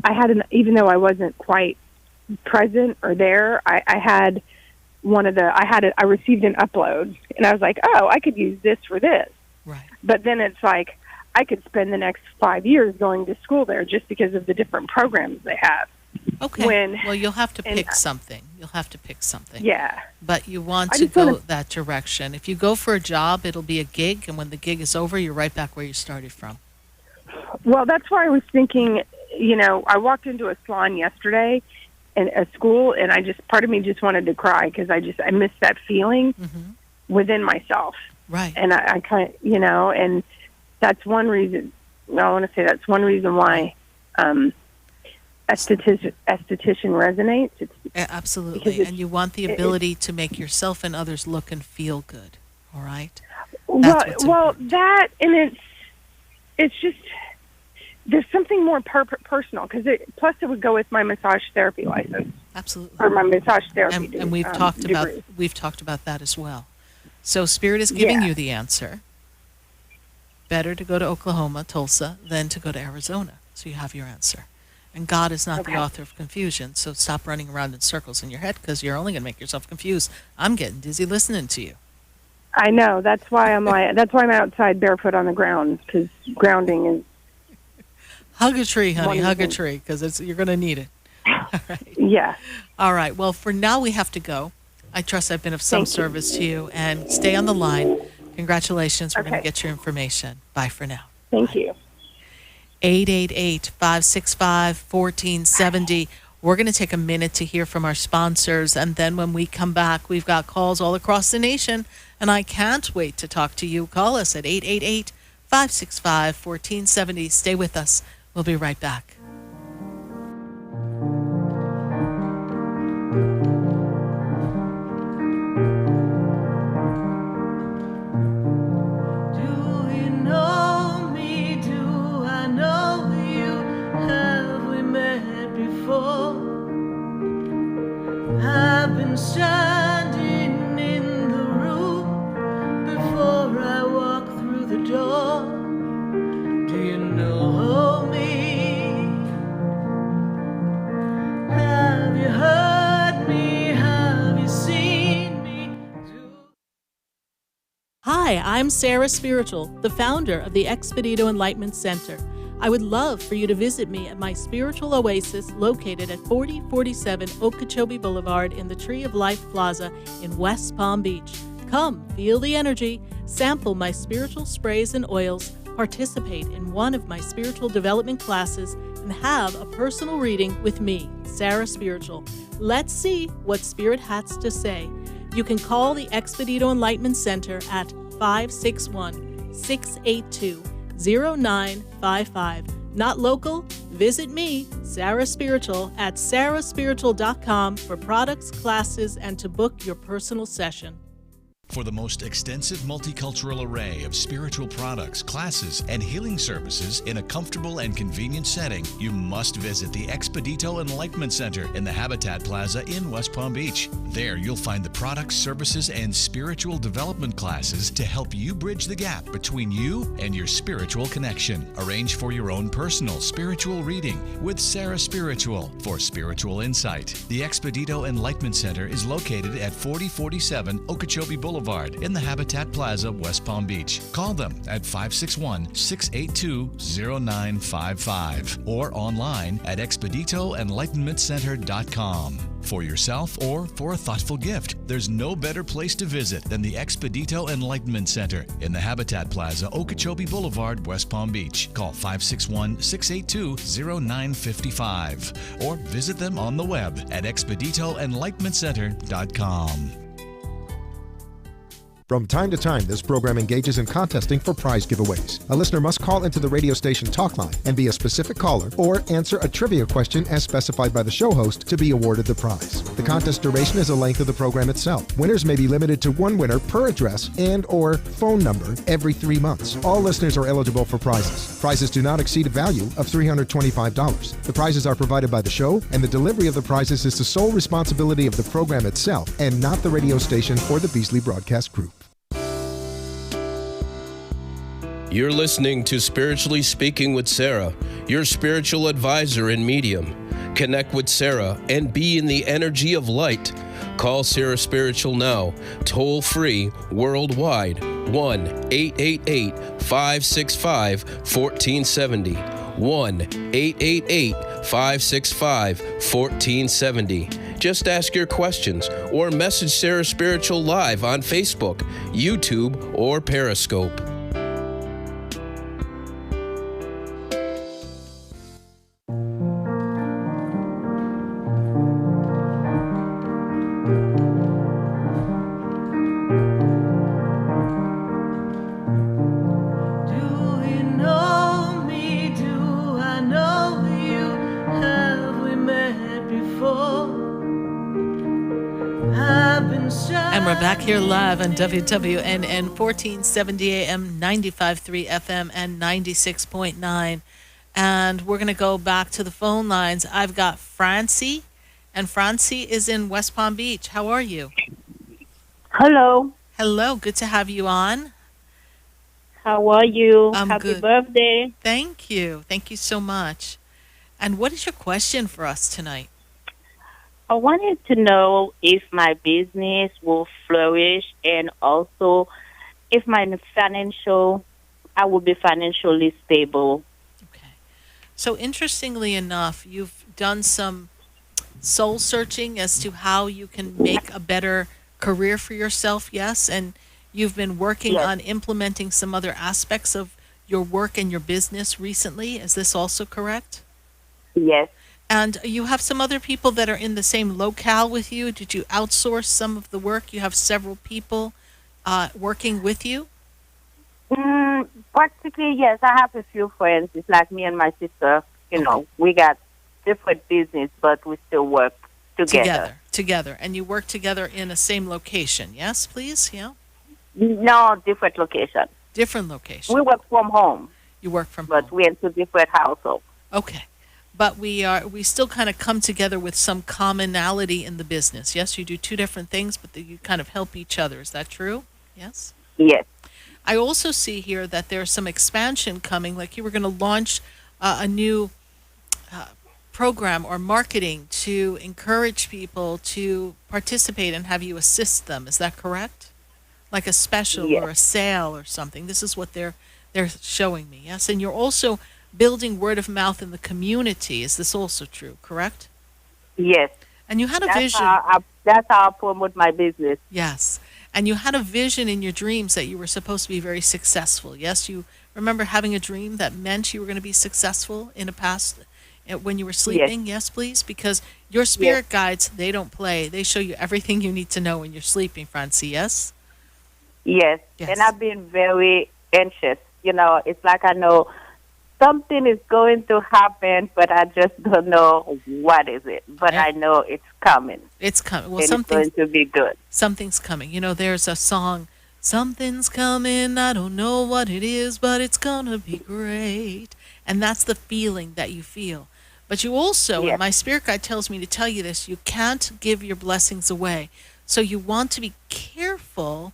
even though I wasn't quite present or there, I had I received an upload, and I was like, oh, I could use this for this. Right. But then it's like I could spend the next 5 years going to school there just because of the different programs they have. Okay. Well, you'll have to pick something. You'll have to pick something. Yeah. But you want to go that direction. If you go for a job, it'll be a gig, and when the gig is over, you're right back where you started from. Well, that's why I was thinking, I walked into a salon yesterday in a school, and part of me just wanted to cry because I missed that feeling within myself. Right. And I kind of, and that's one reason, I want to say that's one reason why esthetician resonates. Absolutely. And you want the ability to make yourself and others look and feel good. All right? Well, that, and it's just, there's something more personal, because plus it would go with my massage therapy license. Absolutely. Or my massage therapy and we've talked about that as well. So Spirit is giving you the answer. Better to go to Oklahoma, Tulsa, than to go to Arizona. So you have your answer. And God is not the author of confusion. So stop running around in circles in your head because you're only going to make yourself confused. I'm getting dizzy listening to you. I know. That's why that's why I'm outside barefoot on the ground, because grounding is. Hug a tree, honey. Hug a tree, because you're going to need it. All right. Yeah. All right. Well, for now we have to go. I trust I've been of some service to you, and stay on the line. Congratulations. We're going to get your information. Bye for now. Thank you. 888-565-1470. We're going to take a minute to hear from our sponsors, and then when we come back, we've got calls all across the nation, and I can't wait to talk to you. Call us at 888-565-1470. Stay with us. We'll be right back. I've been standing in the room before I walk through the door. Do you know me? Have you heard me? Have you seen me? Hi, I'm SarahSpiritual, the founder of the Expedito Enlightenment Center. I would love for you to visit me at my spiritual oasis located at 4047 Okeechobee Boulevard in the Tree of Life Plaza in West Palm Beach. Come, feel the energy, sample my spiritual sprays and oils, participate in one of my spiritual development classes, and have a personal reading with me, Sarah Spiritual. Let's see what Spirit has to say. You can call the Expedito Enlightenment Center at 561-682-0955. Not local? Visit me, Sarah Spiritual, at sarahspiritual.com for products, classes, and to book your personal session. For the most extensive multicultural array of spiritual products, classes, and healing services in a comfortable and convenient setting, you must visit the Expedito Enlightenment Center in the Habitat Plaza in West Palm Beach. There you'll find the products, services, and spiritual development classes to help you bridge the gap between you and your spiritual connection. Arrange for your own personal spiritual reading with Sarah Spiritual for spiritual insight. The Expedito Enlightenment Center is located at 4047 Okeechobee Boulevard in the Habitat Plaza, West Palm Beach. Call them at 561-682-0955 or online at expeditoenlightenmentcenter.com. For yourself or for a thoughtful gift, there's no better place to visit than the Expedito Enlightenment Center in the Habitat Plaza, Okeechobee Boulevard, West Palm Beach. Call 561-682-0955 or visit them on the web at expeditoenlightenmentcenter.com. From time to time, this program engages in contesting for prize giveaways. A listener must call into the radio station talk line and be a specific caller or answer a trivia question as specified by the show host to be awarded the prize. The contest duration is the length of the program itself. Winners may be limited to one winner per address and or phone number every 3 months. All listeners are eligible for prizes. Prizes do not exceed a value of $325. The prizes are provided by the show, and the delivery of the prizes is the sole responsibility of the program itself and not the radio station or the Beasley Broadcast Group. You're listening to Spiritually Speaking with Sarah, your spiritual advisor and medium. Connect with Sarah and be in the energy of light. Call Sarah Spiritual now, toll free, worldwide, 1-888-565-1470. 1-888-565-1470. Just ask your questions or message Sarah Spiritual live on Facebook, YouTube, or Periscope. And we're back here live on WWNN 1470 AM, 95.3 FM, and 96.9. And we're going to go back to the phone lines. I've got Francie, and Francie is in West Palm Beach. How are you? Hello. Hello. Good to have you on. How are you? I'm Happy good. birthday. Thank you. Thank you so much. And what is your question for us tonight? I wanted to know if my business will flourish and also if I will be financially stable. So interestingly enough, you've done some soul searching as to how you can make a better career for yourself, yes? And you've been working on implementing some other aspects of your work and your business recently. Is this also correct? Yes. And you have some other people that are in the same locale with you. Did you outsource some of the work? You have several people working with you? Practically, yes. I have a few friends. It's like me and my sister. We got different business, but we still work together. Together. And you work together in a same location. Yes, please? Yeah? No, different location. Different location. We work from home. You work from home. But we're into different households. Okay. But we still kind of come together with some commonality in the business. Yes, you do two different things, but you kind of help each other. Is that true? Yes? Yes. I also see here that there's some expansion coming, like you were going to launch a new program or marketing to encourage people to participate and have you assist them. Is that correct? Like a special or a sale or something. This is what they're showing me. Yes, and you're also building word of mouth in the community. Is this also true? Correct? Yes. And you had a vision. That's how I promote my business. Yes. And you had a vision in your dreams that you were supposed to be very successful. Yes, you remember having a dream that meant you were going to be successful in the past when you were sleeping? Yes, please? Because your spirit guides, they don't play. They show you everything you need to know when you're sleeping, Francie, yes? Yes. And I've been very anxious. It's like I know something is going to happen, but I just don't know what is it. But I know it's coming. It's coming. Well, it's going to be good. Something's coming. There's a song, something's coming, I don't know what it is, but it's going to be great. And that's the feeling that you feel. But you also, and my spirit guide tells me to tell you this, you can't give your blessings away. So you want to be careful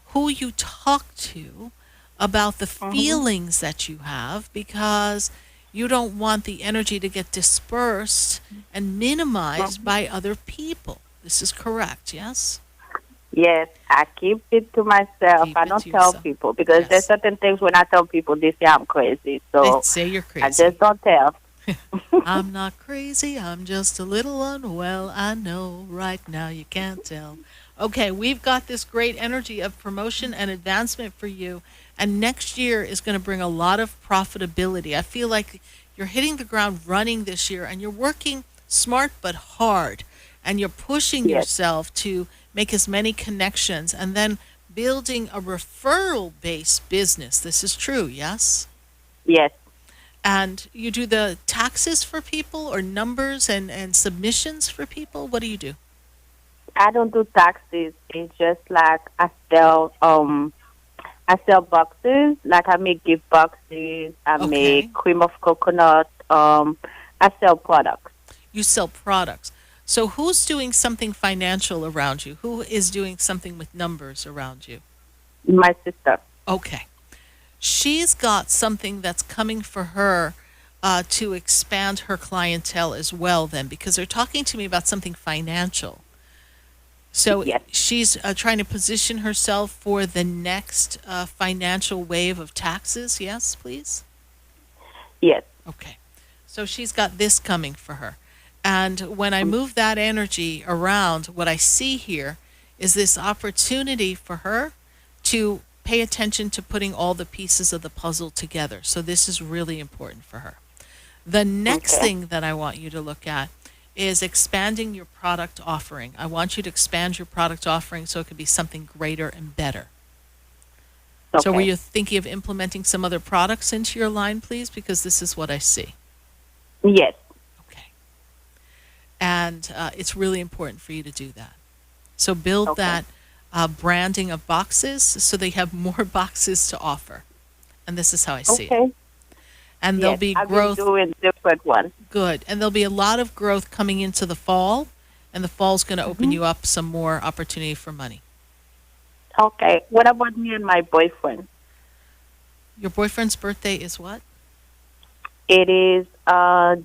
who you talk to about the feelings that you have, because you don't want the energy to get dispersed and minimized by other people. This is correct, yes? Yes, I keep it to myself. I don't tell people because there's certain things when I tell people, they say I'm crazy. So they say you're crazy. I just don't tell. I'm not crazy. I'm just a little unwell. I know right now you can't tell. Okay, we've got this great energy of promotion and advancement for you. And next year is going to bring a lot of profitability. I feel like you're hitting the ground running this year, and you're working smart but hard. And you're pushing yourself to make as many connections and then building a referral-based business. This is true, yes? Yes. And you do the taxes for people or numbers and submissions for people? What do you do? I don't do taxes. It's just like I sell boxes. Like I make gift boxes. I make cream of coconut. I sell products. You sell products. So who's doing something financial around you? Who is doing something with numbers around you? My sister. Okay. She's got something that's coming for her to expand her clientele as well then, because they're talking to me about something financial. So she's trying to position herself for the next financial wave of taxes. Yes, please? Yes. Okay. So she's got this coming for her. And when I move that energy around, what I see here is this opportunity for her to pay attention to putting all the pieces of the puzzle together. So this is really important for her. The next thing that I want you to look at is expanding your product offering. I want you to expand your product offering so it could be something greater and better. So were you thinking of implementing some other products into your line, please? Because this is what I see. Yes. Okay. And it's really important for you to do that. So build that branding of boxes so they have more boxes to offer. And this is how I see it. And there'll be growth. I've been doing different ones. Good. And there'll be a lot of growth coming into the fall. And the fall's going to open you up some more opportunity for money. Okay. What about me and my boyfriend? Your boyfriend's birthday is what? It is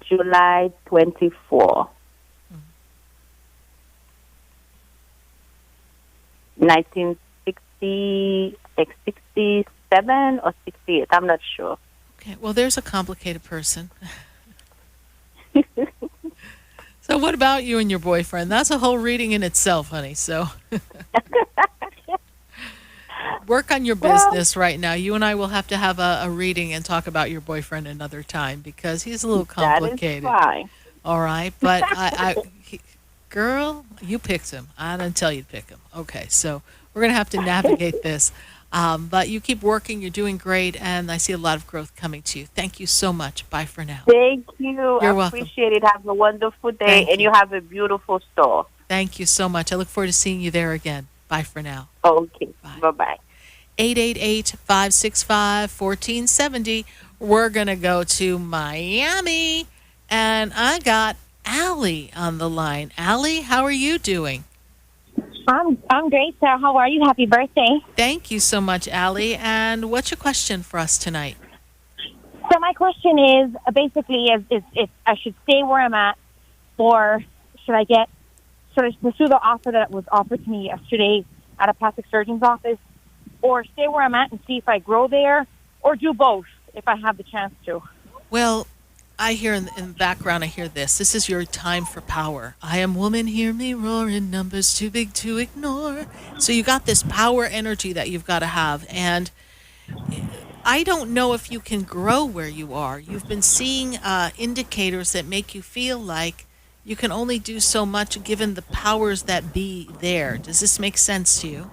July 24. 1960, like 67 or 68. I'm not sure. Okay, well, there's a complicated person. So what about you and your boyfriend? That's a whole reading in itself, honey. So work on your business right now. You and I will have to have a reading and talk about your boyfriend another time because he's a little complicated. That is fine. All right, but girl, you picked him. I didn't tell you to pick him. Okay, so we're going to have to navigate this. But you keep working. You're doing great, and I see a lot of growth coming to you. Thank you so much. Bye for now. Thank you. You're I welcome. appreciate it. Have a wonderful day, and you have a beautiful store. Thank you so much. I look forward to seeing you there again. Bye for now. Okay. Bye-bye. 888-565-1470. We're going to go to Miami, and I got Allie on the line. Allie, how are you doing? I'm great, Sarah. How are you? Happy birthday. Thank you so much, Allie. And what's your question for us tonight? So my question is basically is if I should stay where I'm at, or should I pursue the offer that was offered to me yesterday at a plastic surgeon's office, or stay where I'm at and see if I grow there, or do both if I have the chance to? Well, I hear in the background, I hear this. This is your time for power. I am woman, hear me roar in numbers too big to ignore. So you got this power energy that you've got to have. And I don't know if you can grow where you are. You've been seeing indicators that make you feel like you can only do so much given the powers that be there. Does this make sense to you?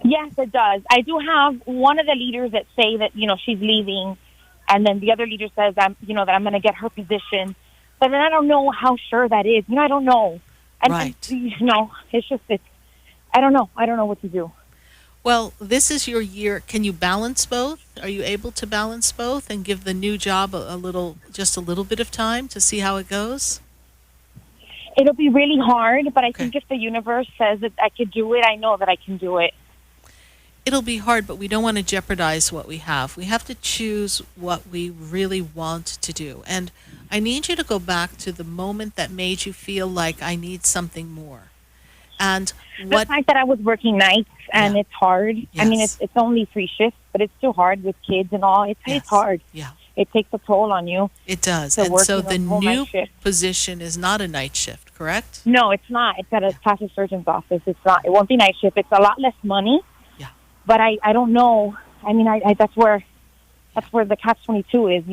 Yes, it does. I do have one of the leaders that say that, she's leaving. And then the other leader says, that I'm going to get her position. But then I don't know how sure that is. I don't know. And, right. It's just, I don't know. I don't know what to do. Well, this is your year. Can you balance both? Are you able to balance both and give the new job just a little bit of time to see how it goes? It'll be really hard, but I think if the universe says that I could do it, I know that I can do it. It'll be hard, but we don't want to jeopardize what we have. We have to choose what we really want to do. And I need you to go back to the moment that made you feel like I need something more. And the fact that I was working nights and it's hard. Yes. I mean, it's only 3 shifts, but it's still hard with kids and all. It's hard. Yeah. It takes a toll on you. It does. And so the new position is not a night shift, correct? No, it's not. It's at a plastic surgeon's office. It's not. It won't be night shift. It's a lot less money. But I don't know. I mean, that's where the catch-22 is,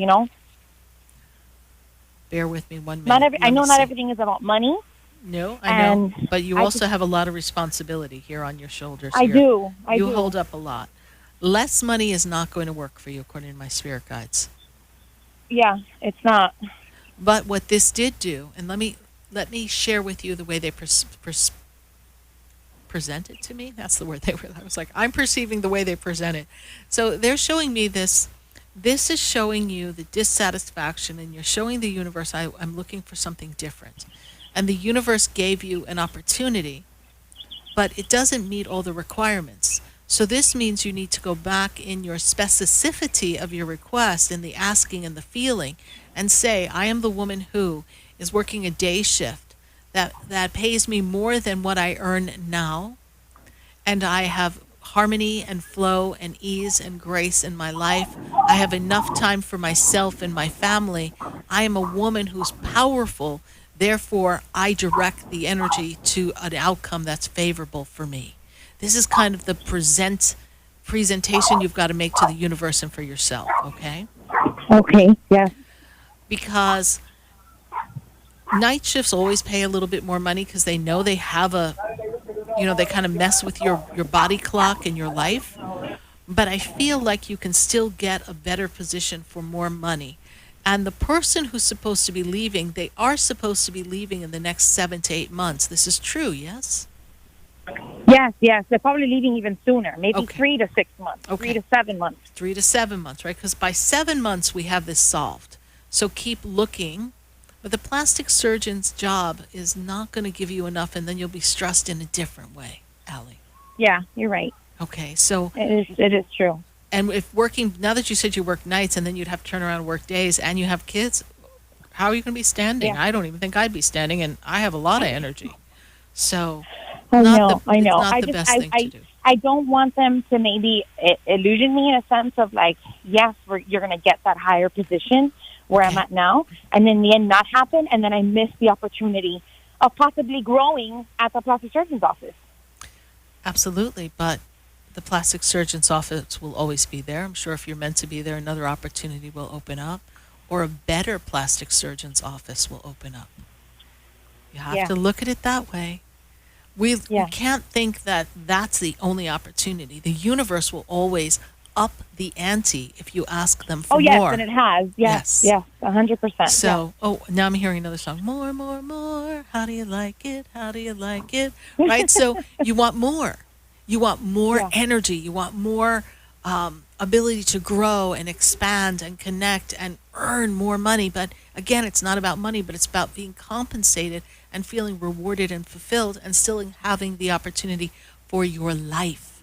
Bear with me 1 minute. I know not everything is about money. No, I know. But you also have a lot of responsibility here on your shoulders. I do. You hold up a lot. Less money is not going to work for you, according to my spirit guides. Yeah, it's not. But what this did do, and let me share with you the way they present it to me. That's the word they were. I was like, I'm perceiving the way they present it. So they're showing me this. This is showing you the dissatisfaction, and you're showing the universe, I'm looking for something different. And the universe gave you an opportunity, but it doesn't meet all the requirements. So this means you need to go back in your specificity of your request, in the asking and the feeling, and say, I am the woman who is working a day shift that pays me more than what I earn now, and I have harmony and flow and ease and grace in my life. I have enough time for myself and my family. I am a woman who's powerful. Therefore, I direct the energy to an outcome that's favorable for me. This is kind of the presentation you've got to make to the universe and for yourself, okay? Okay, yeah. Because night shifts always pay a little bit more money because they know they have they kind of mess with your body clock and your life. But I feel like you can still get a better position for more money. And the person who's supposed to be leaving, they are supposed to be leaving in the next 7 to 8 months. This is true, yes? Yes. They're probably leaving even sooner, maybe 3 to 6 months, 3 to 7 months. 3 to 7 months, right? Because by 7 months, we have this solved. So keep looking. But the plastic surgeon's job is not going to give you enough, and then you'll be stressed in a different way, Allie. Yeah, you're right. Okay, so it is true. And if working, now that you said you work nights and then you'd have to turn around and work days and you have kids, how are you going to be standing? I don't even think I'd be standing, and I have a lot of energy. So I know. It's not the best thing to do. I don't want them to maybe illusion me in a sense of like, yes, you're going to get that higher position where I'm at now, and in the end not happen, and then I miss the opportunity of possibly growing at the plastic surgeon's office. Absolutely, but the plastic surgeon's office will always be there. I'm sure if you're meant to be there, another opportunity will open up, or a better plastic surgeon's office will open up. You have to look at it that way. We can't think that that's the only opportunity. The universe will always up the ante if you ask them for more. Oh, yes, and it has. Yes, 100%. So, now I'm hearing another song. More, more, more. How do you like it? How do you like it? Right? So you want more. You want more energy. You want more ability to grow and expand and connect and earn more money. But again, it's not about money, but it's about being compensated and feeling rewarded and fulfilled and still having the opportunity for your life.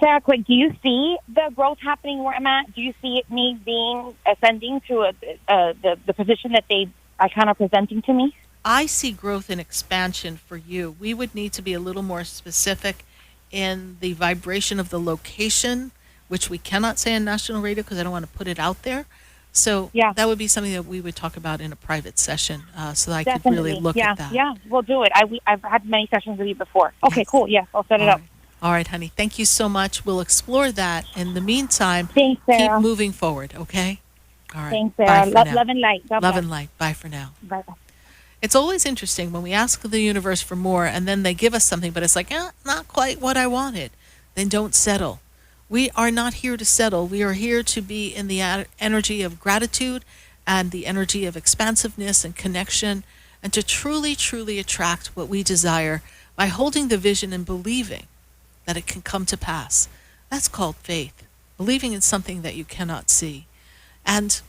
Sarah, quick, do you see the growth happening where I'm at? Do you see it me being ascending to the position that they are kind of presenting to me? I see growth and expansion for you. We would need to be a little more specific in the vibration of the location, which we cannot say on national radio because I don't want to put it out there. So that would be something that we would talk about in a private session so that I could really look at that. Yeah, we'll do it. I've had many sessions with you before. Okay, cool. Yeah, I'll set it up. All right, honey. Thank you so much. We'll explore that. In the meantime, thanks, Sarah. Keep moving forward, okay? All right. Thanks, Sarah. Love and light. Love and light. Bye for now. Bye-bye. It's always interesting when we ask the universe for more and then they give us something, but it's like, not quite what I wanted. Then don't settle. We are not here to settle. We are here to be in the energy of gratitude and the energy of expansiveness and connection, and to truly, truly attract what we desire by holding the vision and believing that it can come to pass. That's called faith, believing in something that you cannot see. And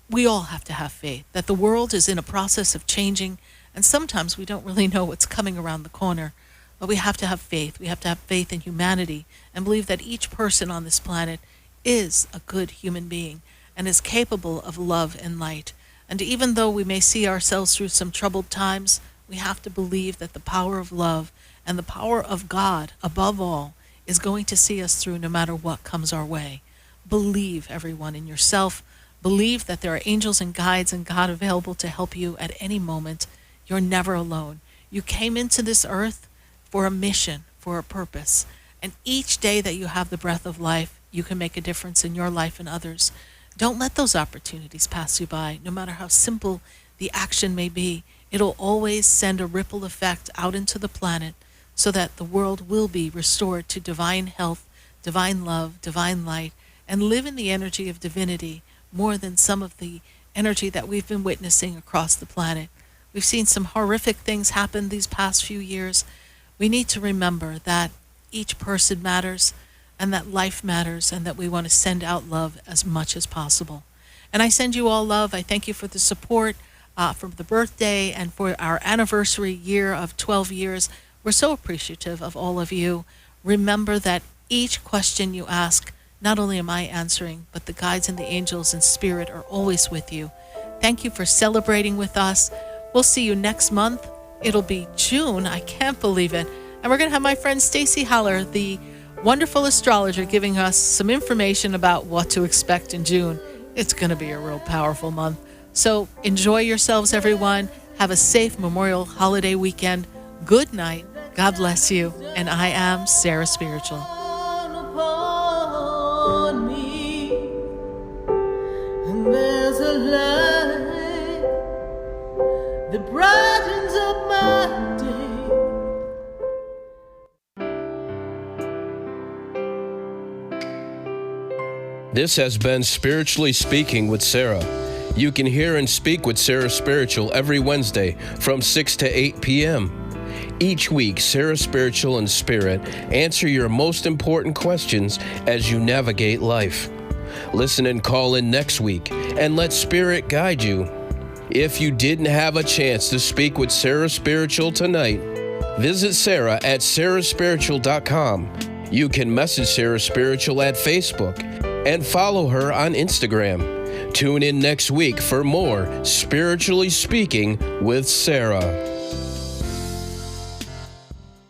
we all have to have faith that the world is in a process of changing, and sometimes we don't really know what's coming around the corner. But we have to have faith. We have to have faith in humanity and believe that each person on this planet is a good human being and is capable of love and light. And even though we may see ourselves through some troubled times, we have to believe that the power of love and the power of God, above all, is going to see us through no matter what comes our way. Believe, everyone, in yourself. Believe that there are angels and guides and God available to help you at any moment. You're never alone. You came into this earth for a mission, for a purpose. And each day that you have the breath of life, you can make a difference in your life and others. Don't let those opportunities pass you by, no matter how simple the action may be. It'll always send a ripple effect out into the planet so that the world will be restored to divine health, divine love, divine light, and live in the energy of divinity more than some of the energy that we've been witnessing across the planet. We've seen some horrific things happen these past few years. We need to remember that each person matters and that life matters and that we want to send out love as much as possible. And I send you all love. I thank you for the support for the birthday and for our anniversary year of 12 years. We're so appreciative of all of you. Remember that each question you ask, not only am I answering, but the guides and the angels and spirit are always with you. Thank you for celebrating with us. We'll see you next month. It'll be June. I can't believe it. And we're going to have my friend Stacy Haller, the wonderful astrologer, giving us some information about what to expect in June. It's going to be a real powerful month. So enjoy yourselves, everyone. Have a safe Memorial Holiday weekend. Good night. God bless you. And I am Sarah Spiritual. Upon me, and there's a light that brightens up my day. This has been Spiritually Speaking with Sarah. You can hear and speak with Sarah Spiritual every Wednesday from 6 to 8 p.m. Each week, Sarah Spiritual and Spirit answer your most important questions as you navigate life. Listen and call in next week and let Spirit guide you. If you didn't have a chance to speak with Sarah Spiritual tonight, visit Sarah at SarahSpiritual.com. You can message Sarah Spiritual at Facebook and follow her on Instagram. Tune in next week for more Spiritually Speaking with Sarah.